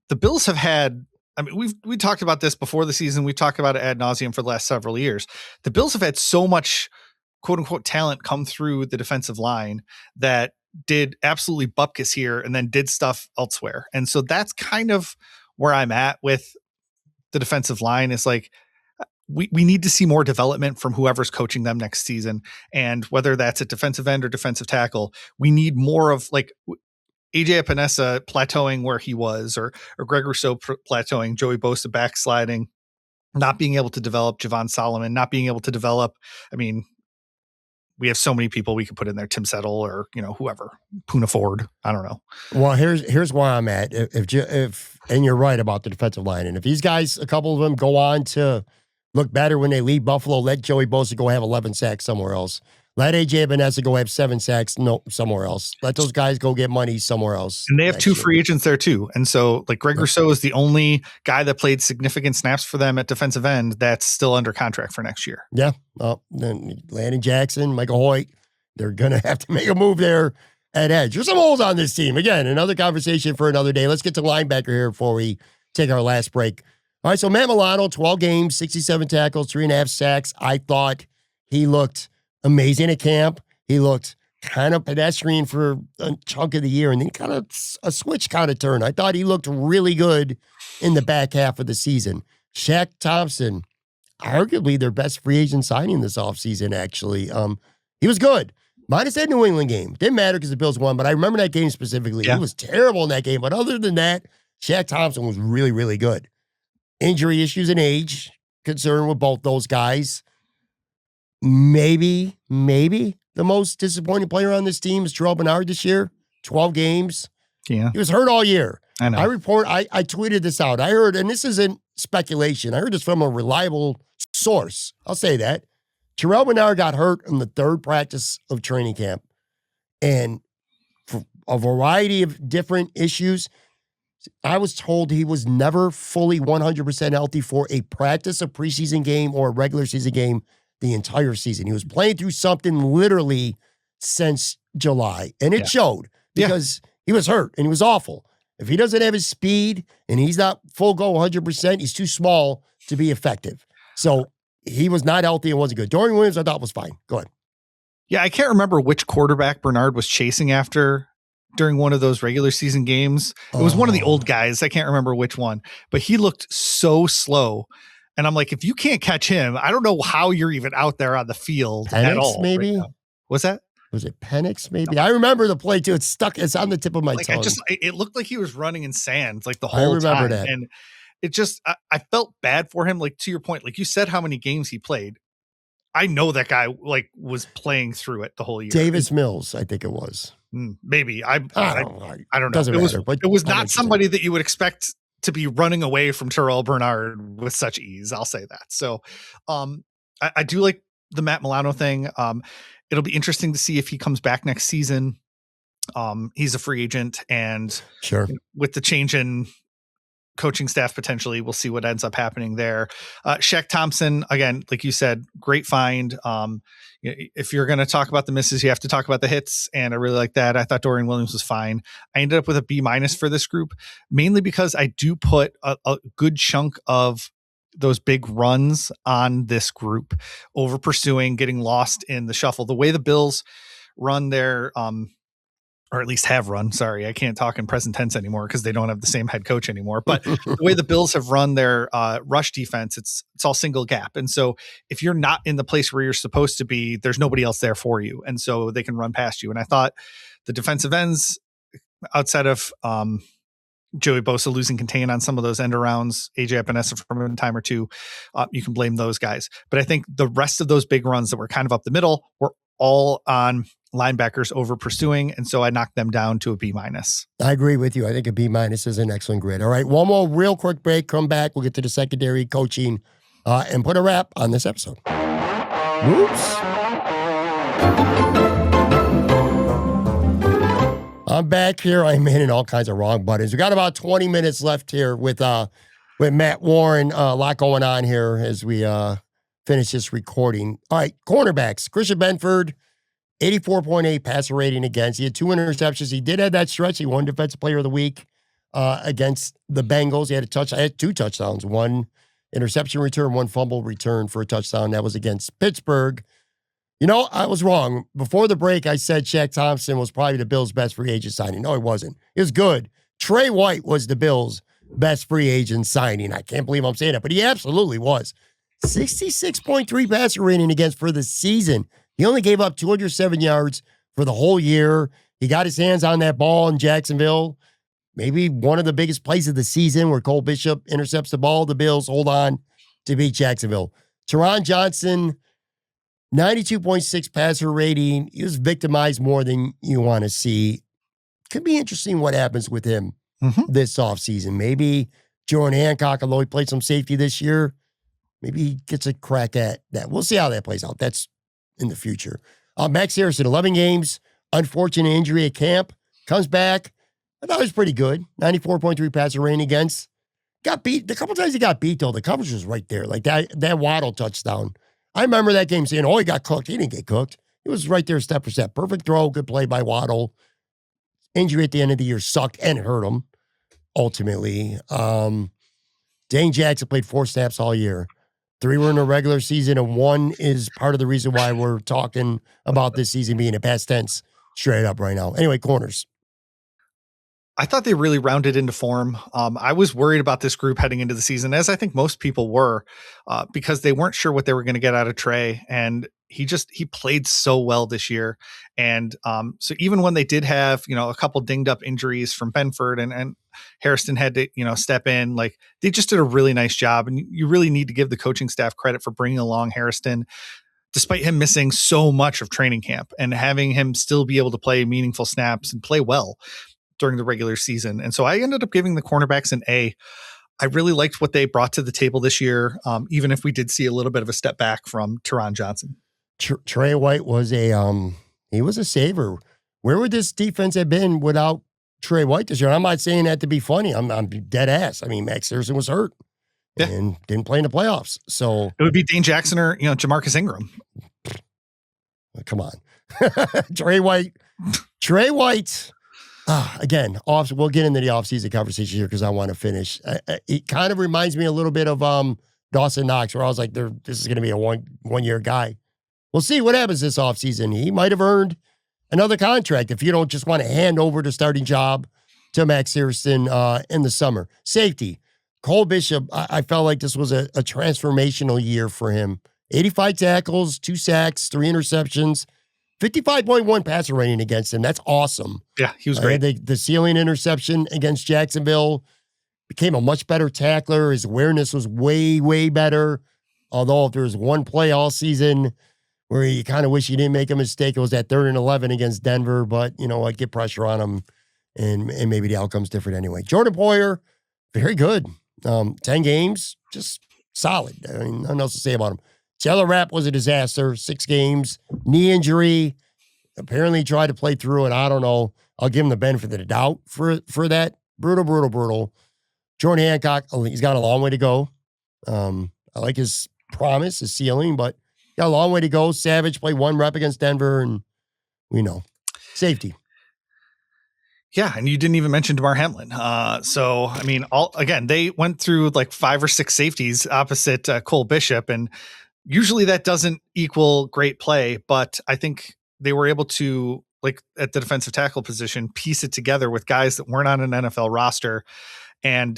The Bills have had, I mean, we talked about this before the season. We talked about it ad nauseum for the last several years. The Bills have had so much quote unquote talent come through the defensive line that did absolutely bupkis here and then did stuff elsewhere. And so that's kind of where I'm at with the defensive line. Is like, we need to see more development from whoever's coaching them next season. And whether that's at defensive end or defensive tackle, we need more of, like, AJ Epinesa plateauing where he was, or Greg Rousseau plateauing, Joey Bosa backsliding, not being able to develop, Javon Solomon not being able to develop. I mean, we have so many people we could put in there, Tim Settle or, whoever, Puna Ford. I don't know.
Well, here's where I'm at. If and you're right about the defensive line. And if these guys, a couple of them go on to look better when they leave Buffalo, let Joey Bosa go have 11 sacks somewhere else. Let AJ Epinesa go have 7 sacks somewhere else. Let those guys go get money somewhere else.
And they have 2 free agents there too. And so, like, Greg Rousseau is the only guy that played significant snaps for them at defensive end that's still under contract for next year.
Yeah. Then Landon Jackson, Michael Hoyt, they're going to have to make a move there at edge. There's some holes on this team. Again, another conversation for another day. Let's get to linebacker here before we take our last break. All right, so Matt Milano, 12 games, 67 tackles, 3.5 sacks. I thought he looked amazing at camp. He looked kind of pedestrian for a chunk of the year, and then kind of a switch kind of turned. I thought he looked really good in the back half of the season. Shaq Thompson, arguably their best free agent signing this offseason, actually. He was good. Minus that New England game. Didn't matter because the Bills won, but I remember that game specifically.
Yeah.
He was terrible in that game. But other than that, Shaq Thompson was really, really good. Injury issues and age, concern with both those guys. Maybe the most disappointing player on this team is Terrell Bernard this year. 12 games.
Yeah.
He was hurt all year.
I know.
I tweeted this out. I heard, and this isn't speculation, I heard this from a reliable source. I'll say that. Terrell Bernard got hurt in the third practice of training camp. And for a variety of different issues, I was told he was never fully 100% healthy for a practice, a preseason game, or a regular season game the entire season. He was playing through something literally since July, and it showed because he was hurt and he was awful. If he doesn't have his speed and he's not full go 100%, he's too small to be effective. So he was not healthy and wasn't good. Dorian Williams, I thought, was fine. Go ahead.
Yeah, I can't remember which quarterback Bernard was chasing after during one of those regular season games. It was one of the old guys. I can't remember which one, but he looked so slow. And I'm like, if you can't catch him, I don't know how you're even out there on the field at all.
Maybe?
Right. What's that?
Was it Penix, maybe? No. I remember the play, too. It's stuck. It's on the tip of my tongue.
It looked like he was running in sand, like the whole time. I remember that. And it just, I felt bad for him. Like, to your point, like you said, how many games he played. I know that guy, like, was playing through it the whole year.
Davis Mills, I think it was.
Maybe. I don't know.
Doesn't matter, but
it was not somebody that you would expect to be running away from Terrell Bernard with such ease. I'll say that. So I do like the Matt Milano thing. It'll be interesting to see if he comes back next season. He's a free agent, and
sure,
with the change in coaching staff, potentially we'll see what ends up happening there. Shaq Thompson, again, like you said, great find. If you're going to talk about the misses, you have to talk about the hits, and I really like that. I thought Dorian Williams was fine. I ended up with a B- for this group, mainly because I do put a good chunk of those big runs on this group, over pursuing, getting lost in the shuffle. The way the Bills run their, or at least have run. Sorry, I can't talk in present tense anymore because they don't have the same head coach anymore. But the way the Bills have run their rush defense, it's all single gap. And so if you're not in the place where you're supposed to be, there's nobody else there for you. And so they can run past you. And I thought the defensive ends, outside of Joey Bosa losing contain on some of those end arounds, AJ Epinesa from a time or two, you can blame those guys. But I think the rest of those big runs that were kind of up the middle were all on linebackers over pursuing, and so I knocked them down to a B-.
I agree with you. I think a B- is an excellent grade. All right, one more real quick break. Come back. We'll get to the secondary coaching and put a wrap on this episode. Whoops. I'm back here. I'm hitting all kinds of wrong buttons. We got about 20 minutes left here with Matt Warren. A lot going on here as we finish this recording. All right, cornerbacks. Christian Benford, 84.8 passer rating against. He had 2 interceptions. He did have that stretch. He won Defensive Player of the Week against the Bengals. He had I had 2 touchdowns, 1 interception return, 1 fumble return for a touchdown. That was against Pittsburgh. You know, I was wrong. Before the break, I said Shaq Thompson was probably the Bills' best free agent signing. No, he wasn't. It was good. Trey White was the Bills' best free agent signing. I can't believe I'm saying that, but he absolutely was. 66.3 passer rating against for the season. He only gave up 207 yards for the whole year. He got his hands on that ball in Jacksonville. Maybe one of the biggest plays of the season where Cole Bishop intercepts the ball. The Bills hold on to beat Jacksonville. Teron Johnson, 92.6 passer rating. He was victimized more than you want to see. Could be interesting what happens with him this offseason. Maybe Jordan Hancock, although he played some safety this year, maybe he gets a crack at that. We'll see how that plays out. That's in the future. Max Harrison, 11 games, unfortunate injury at camp, comes back. I thought it was pretty good. 94.3 passer rating against. Got beat. The couple times he got beat, though, the coverage was right there. Like that Waddle touchdown. I remember that game saying, oh, he got cooked. He didn't get cooked. He was right there step for step. Perfect throw, good play by Waddle. Injury at the end of the year sucked and hurt him, ultimately. Dane Jackson played 4 snaps all year. 3 were in a regular season, and 1 is part of the reason why we're talking about this season being a past tense straight up right now. Anyway, corners.
I thought they really rounded into form. I was worried about this group heading into the season, as I think most people were, because they weren't sure what they were going to get out of Trey, and he played so well this year. And so even when they did have a couple dinged up injuries from Benford and Hairston had to step in, like they just did a really nice job. And you really need to give the coaching staff credit for bringing along Hairston, despite him missing so much of training camp and having him still be able to play meaningful snaps and play well during the regular season. And so I ended up giving the cornerbacks an A. I really liked what they brought to the table this year, even if we did see a little bit of a step back from Teron Johnson.
Trey White was he was a saver. Where would this defense have been without Trey White this year? I'm not saying that to be funny. I'm dead ass. I mean, Max Harrison was hurt and didn't play in the playoffs. So
it would be Dane Jackson or Jamarcus Ingram.
Come on. Trey White. Again, we'll get into the offseason conversation here because I want to finish. It kind of reminds me a little bit of Dawson Knox, where I was like, this is going to be a one-year guy. We'll see what happens this offseason. He might have earned another contract if you don't just want to hand over the starting job to Max Harrison in the summer. Safety. Cole Bishop, I felt like this was a transformational year for him. 85 tackles, 2 sacks, 3 interceptions. 55.1 passer rating against him. That's awesome.
Yeah, he was great.
The ceiling interception against Jacksonville, became a much better tackler. His awareness was way, way better. Although if there was one play all season where you kind of wish you didn't make a mistake, it was that 3rd and 11 against Denver. But, get pressure on him and maybe the outcome's different anyway. Jordan Poyer, very good. 10 games, just solid. I mean, nothing else to say about him. Taylor Rapp was a disaster. 6 games, knee injury. Apparently tried to play through it. I don't know. I'll give him the benefit of the doubt for that. Brutal. Jordan Hancock, he's got a long way to go. I like his promise, his ceiling, but got a long way to go. Savage played 1 rep against Denver, and we know. Safety.
Yeah, and you didn't even mention DeMar Hamlin. So, I mean, they went through like 5 or 6 safeties opposite Cole Bishop, and usually that doesn't equal great play, but I think they were able to, like at the defensive tackle position, piece it together with guys that weren't on an NFL roster. And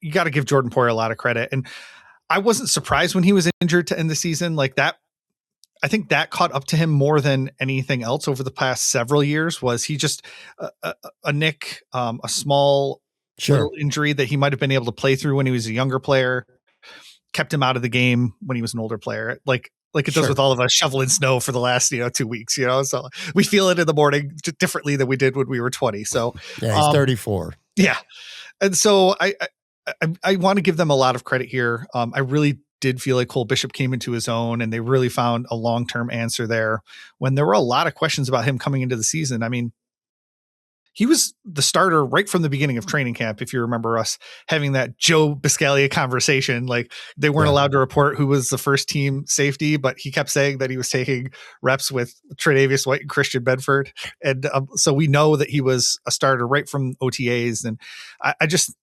you got to give Jordan Poyer a lot of credit. And I wasn't surprised when he was injured to end the season like that. I think that caught up to him more than anything else over the past several years. Was he just a nick, a small little injury that he might have been able to play through when he was a younger player, kept him out of the game when he was an older player, like it does with all of us shoveling snow for the last 2 weeks. So we feel it in the morning differently than we did when we were 20. So
yeah, he's 34.
Yeah, and so I want to give them a lot of credit here. I really did feel like Cole Bishop came into his own, and they really found a long-term answer there when there were a lot of questions about him coming into the season. I mean, he was the starter right from the beginning of training camp. If you remember us having that Joe Biscaglia conversation, like they weren't allowed to report who was the first team safety, but he kept saying that he was taking reps with Tre'Davious White and Christian Bedford. And so we know that he was a starter right from OTAs. And I just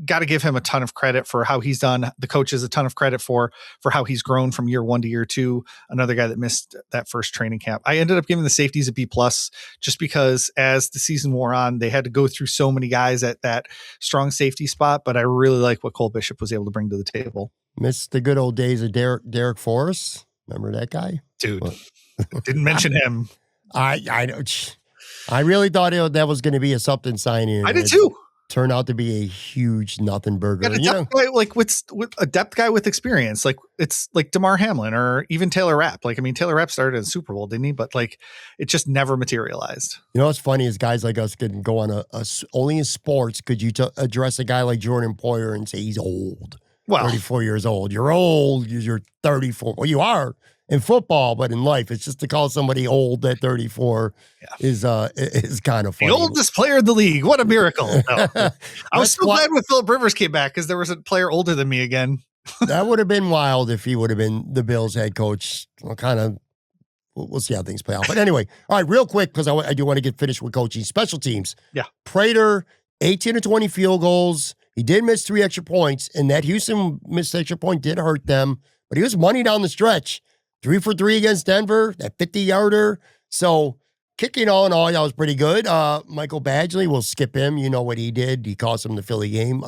got to give him a ton of credit for how he's done. The coaches a ton of credit for how he's grown from year 1 to year 2. Another guy that missed that first training camp. I ended up giving the safeties a B+ just because as the season wore on, they had to go through so many guys at that strong safety spot. But I really like what Cole Bishop was able to bring to the table.
Missed the good old days of Derek Forrest. Remember that guy?
Dude, didn't mention him.
I know. I really thought that was going to be a something signing.
I did too.
Turned out to be a huge nothing burger.
Got a depth guy, like with a depth guy with experience, like it's like DeMar Hamlin or even Taylor Rapp. Like, I mean, Taylor Rapp started in the Super Bowl, didn't he? But like, it just never materialized.
What's funny is guys like us can go on only in sports could you address a guy like Jordan Poyer and say he's old. Well, 34 years old. You're old. You're 34. Well, you are in football, but in life, it's just to call somebody old at 34 is kind of funny.
The oldest player in the league. What a miracle. No. I was so glad when Phillip Rivers came back because there was a player older than me again.
That would have been wild if he would have been the Bills head coach. We'll see how things play out. But anyway, all right, real quick, because I do want to get finished with coaching. Special teams.
Yeah.
Prater, 18 to 20 field goals. He did miss 3 extra points, and that Houston missed extra point did hurt them, but he was money down the stretch. 3 for 3 against Denver, that 50-yarder. So kicking all in all, that was pretty good. Michael Badgley, we'll skip him. You know what he did. He cost him the Philly game.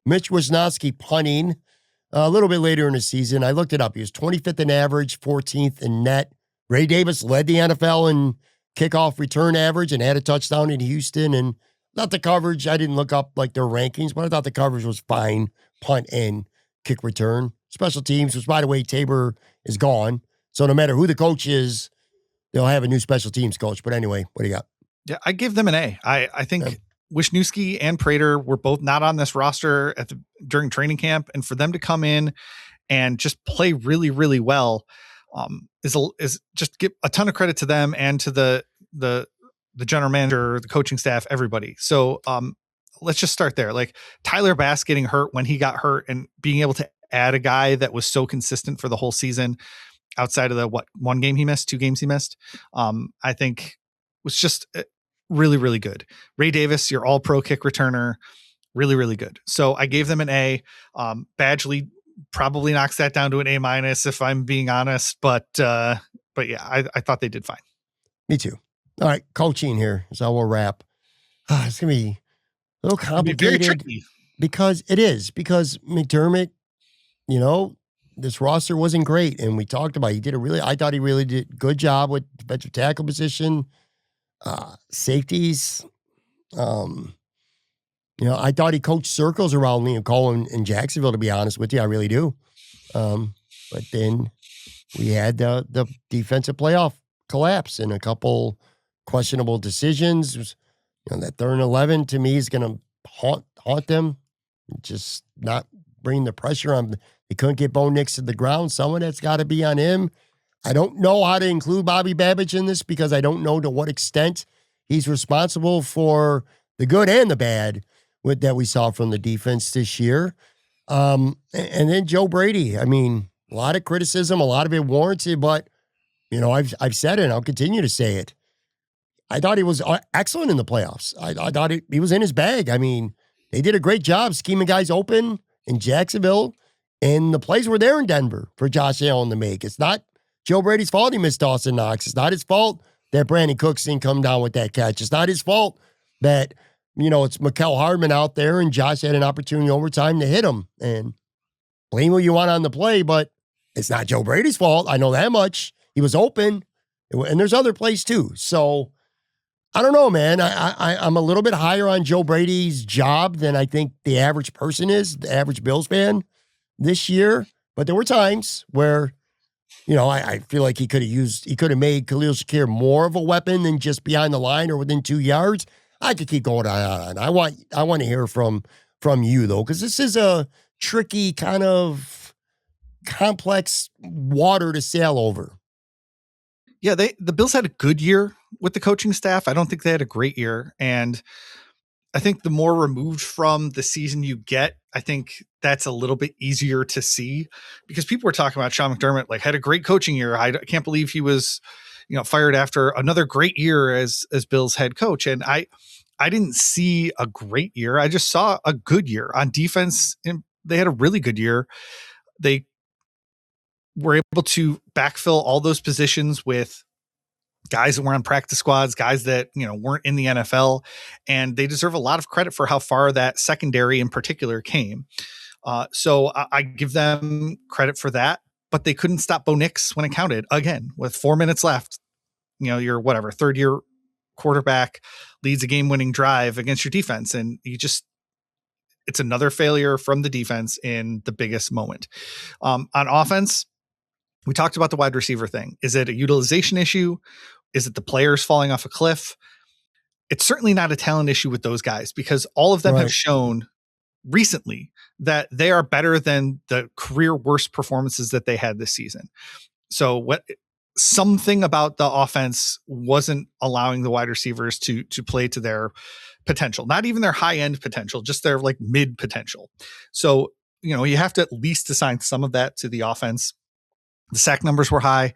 Mitch Wisnowski punting a little bit later in the season. I looked it up. He was 25th in average, 14th in net. Ray Davis led the NFL in kickoff return average and had a touchdown in Houston. And not the coverage. I didn't look up like their rankings, but I thought the coverage was fine. Punt and kick return. Special teams, which by the way, Tabor is gone. So no matter who the coach is, they'll have a new special teams coach. But anyway, what do you got?
Yeah, I give them an A. I think Wisniewski and Prater were both not on this roster during training camp, and for them to come in and just play really, really well is just give a ton of credit to them and to the general manager, the coaching staff, everybody. So let's just start there. Like Tyler Bass getting hurt when he got hurt and being able to add a guy that was so consistent for the whole season outside of the one game he missed, 2 games he missed, I think was just really, really good. Ray Davis, your all pro kick returner, really, really good. So I gave them an A. Badgley probably knocks that down to an A- if I'm being honest, but yeah, I thought they did fine.
Me too. All right, coaching here is how we'll wrap. It's gonna be a little complicated because because McDermott, this roster wasn't great, and we talked about I thought he really did a good job with defensive tackle position, safeties. I thought he coached circles around Liam Cohen in Jacksonville, to be honest with you. I really do. But then we had the defensive playoff collapse and a couple questionable decisions. That 3rd and 11 to me is going to haunt them. Just not bring the pressure on. They couldn't get Bo Nix to the ground. Someone that's got to be on him. I don't know how to include Bobby Babich in this because I don't know to what extent he's responsible for the good and the bad that we saw from the defense this year. And then Joe Brady. I mean, a lot of criticism, a lot of it warranted, but I've said it and I'll continue to say it. I thought he was excellent in the playoffs. I thought he was in his bag. I mean, they did a great job scheming guys open in Jacksonville, and the plays were there in Denver for Josh Allen to make. It's not Joe Brady's fault he missed Dawson Knox. It's not his fault that Brandon Cooks didn't come down with that catch. It's not his fault that, it's Mikael Hardman out there and Josh had an opportunity overtime to hit him. And blame who you want on the play, but it's not Joe Brady's fault. I know that much. He was open, and there's other plays too. So I don't know, man. I'm a little bit higher on Joe Brady's job than I think the average person is, the average Bills fan this year. But there were times where, I feel like he could have made Khalil Shakir more of a weapon than just behind the line or within 2 yards. I could keep going on. I want to hear from you though, because this is a tricky kind of complex water to sail over.
Yeah, the Bills had a good year with the coaching staff. I don't think they had a great year. And I think the more removed from the season you get, I think that's a little bit easier to see because people were talking about Sean McDermott, like had a great coaching year. I can't believe he was, fired after another great year as Bills head coach. And I didn't see a great year. I just saw a good year on defense. And they had a really good year. They were able to backfill all those positions with guys that were on practice squads, guys that, weren't in the NFL, and they deserve a lot of credit for how far that secondary in particular came. So I give them credit for that, but they couldn't stop Bo Nix when it counted again with 4 minutes left. Your 3rd year quarterback leads a game winning drive against your defense. And it's another failure from the defense in the biggest moment. On offense, we talked about the wide receiver thing. Is it a utilization issue? Is it the players falling off a cliff? It's certainly not a talent issue with those guys because all of them have shown recently that they are better than the career worst performances that they had this season. So something about the offense wasn't allowing the wide receivers to play to their potential, not even their high end potential, just their like mid potential. So, you have to at least assign some of that to the offense. The sack numbers were high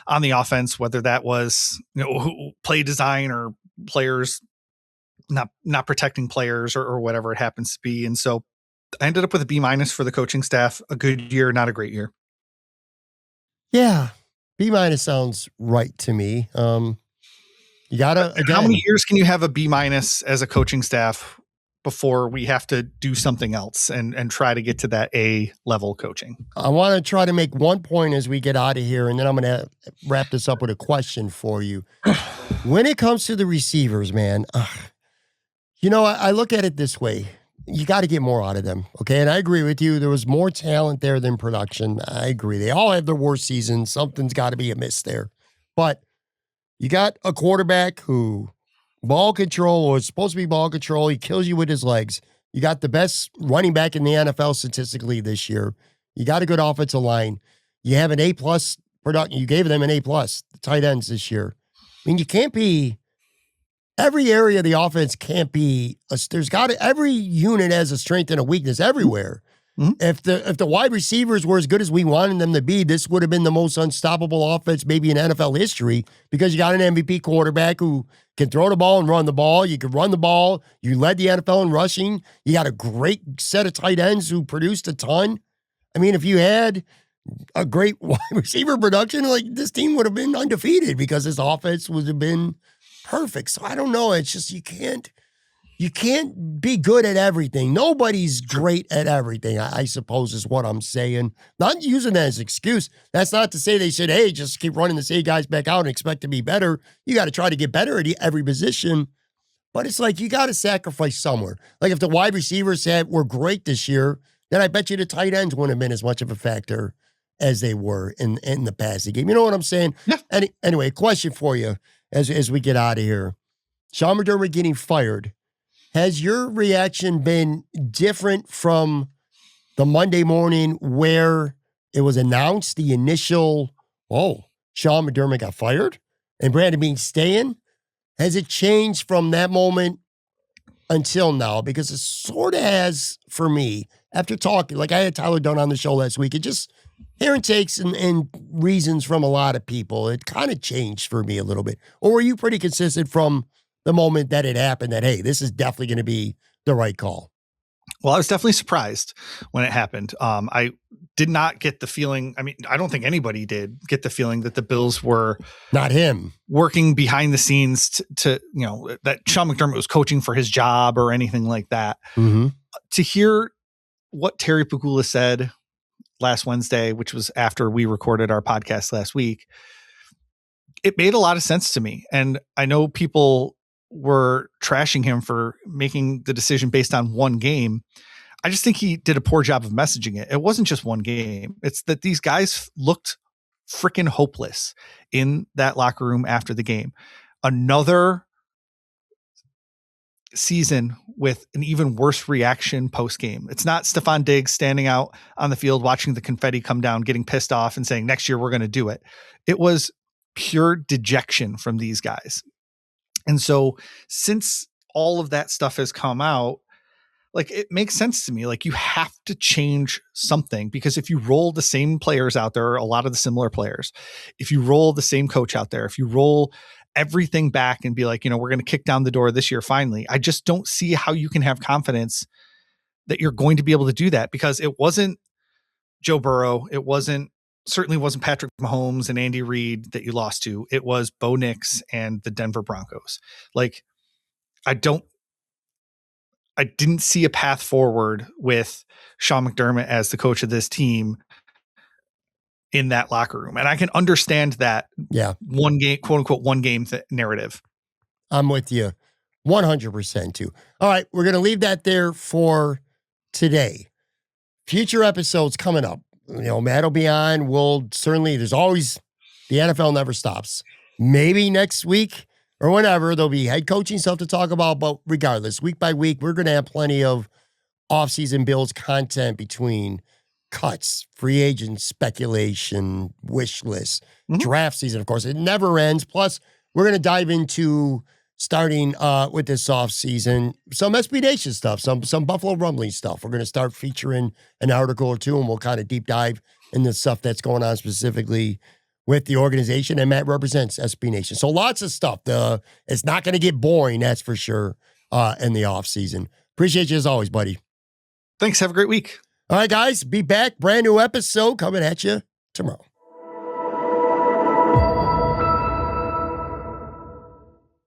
on the offense, whether that was, play design or players not protecting players or whatever it happens to be. And so I ended up with a B- for the coaching staff, a good year, not a great year.
Yeah. B- sounds right to me. You gotta,
How many
again,
years can you have a B- as a coaching staff before we have to do something else and try to get to that A level coaching?
I want to try to make one point as we get out of here, and then I'm going to wrap this up with a question for you. When it comes to the receivers, man, I look at it this way. You got to get more out of them. Okay. And I agree with you. There was more talent there than production. I agree. They all have their worst seasons. Something's got to be amiss there. But you got a quarterback who ball control, or it's supposed to be ball control. He kills you with his legs. You got the best running back in the NFL statistically this year. You got a good offensive line. You have an A+ production. You gave them an A+, the tight ends this year. I mean, you can't be. Every area of the offense can't be. Every unit has a strength and a weakness everywhere.
Mhm.
If the wide receivers were as good as we wanted them to be, this would have been the most unstoppable offense maybe in NFL history, because you got an MVP quarterback who can throw the ball and run the ball. You can run the ball. You led the NFL in rushing. You got a great set of tight ends who produced a ton. I mean, if you had a great wide receiver production, like, this team would have been undefeated because this offense would have been perfect. So I don't know. It's just you can't be good at everything. Nobody's great at everything, I suppose is what I'm saying. Not using that as an excuse. That's not to say they should, hey, just keep running the same guys back out and expect to be better. You got to try to get better at every position. But it's like you got to sacrifice somewhere. Like if the wide receivers were great this year, then I bet you the tight ends wouldn't have been as much of a factor as they were in the passing game. You know what I'm saying?
Yeah.
Anyway, question for you as we get out of here. Sean McDermott getting fired. Has your reaction been different from the Monday morning where it was announced the initial, Sean McDermott got fired and Brandon Beane staying? Has it changed from that moment until now? Because it sort of has for me after talking. Like, I had Tyler Dunn on the show last week. It just hearing takes and reasons from a lot of people. It kind of changed for me a little bit. Or were you pretty consistent from the moment that it happened that, hey, this is definitely going to be the right call?
Well, I was definitely surprised when it happened. I did not get the feeling. I mean, I don't think anybody did get the feeling that the Bills were
not him
working behind the scenes to that Sean McDermott was coaching for his job or anything like that.
Mm-hmm.
To hear what Terry Pagula said last Wednesday, which was after we recorded our podcast last week, it made a lot of sense to me. And I know people were trashing him for making the decision based on one game. I just think he did a poor job of messaging it. It wasn't just one game. It's that these guys looked freaking hopeless in that locker room after the game. Another season with an even worse reaction post game. It's not Stephon Diggs standing out on the field watching the confetti come down, getting pissed off and saying, next year we're going to do it. It was pure dejection from these guys. And so since all of that stuff has come out, like, it makes sense to me. Like, you have to change something, because if you roll the same players out there, a lot of the similar players, if you roll the same coach out there, if you roll everything back and be like, we're going to kick down the door this year, finally, I just don't see how you can have confidence that you're going to be able to do that, because it wasn't Joe Burrow. It certainly wasn't Patrick Mahomes and Andy Reid that you lost to. It was Bo Nix and the Denver Broncos. Like, I didn't see a path forward with Sean McDermott as the coach of this team in that locker room. And I can understand that one game, quote unquote, one game narrative.
I'm with you 100% too. All right. We're going to leave that there for today. Future episodes coming up. Matt will be on. There's always, the NFL never stops. Maybe next week or whenever, there'll be head coaching stuff to talk about. But regardless, week by week, we're going to have plenty of off-season Bills content between cuts, free agent speculation, wish lists, draft season, of course. It never ends. Plus, we're going to dive into starting with this offseason, some SB Nation stuff, some Buffalo Rumbling stuff. We're going to start featuring an article or two, and we'll kind of deep dive into stuff that's going on specifically with the organization, and Matt represents SB Nation. So lots of stuff. It's not going to get boring, that's for sure, in the offseason. Appreciate you as always, buddy.
Thanks. Have a great week.
All right, guys, be back. Brand new episode coming at you tomorrow.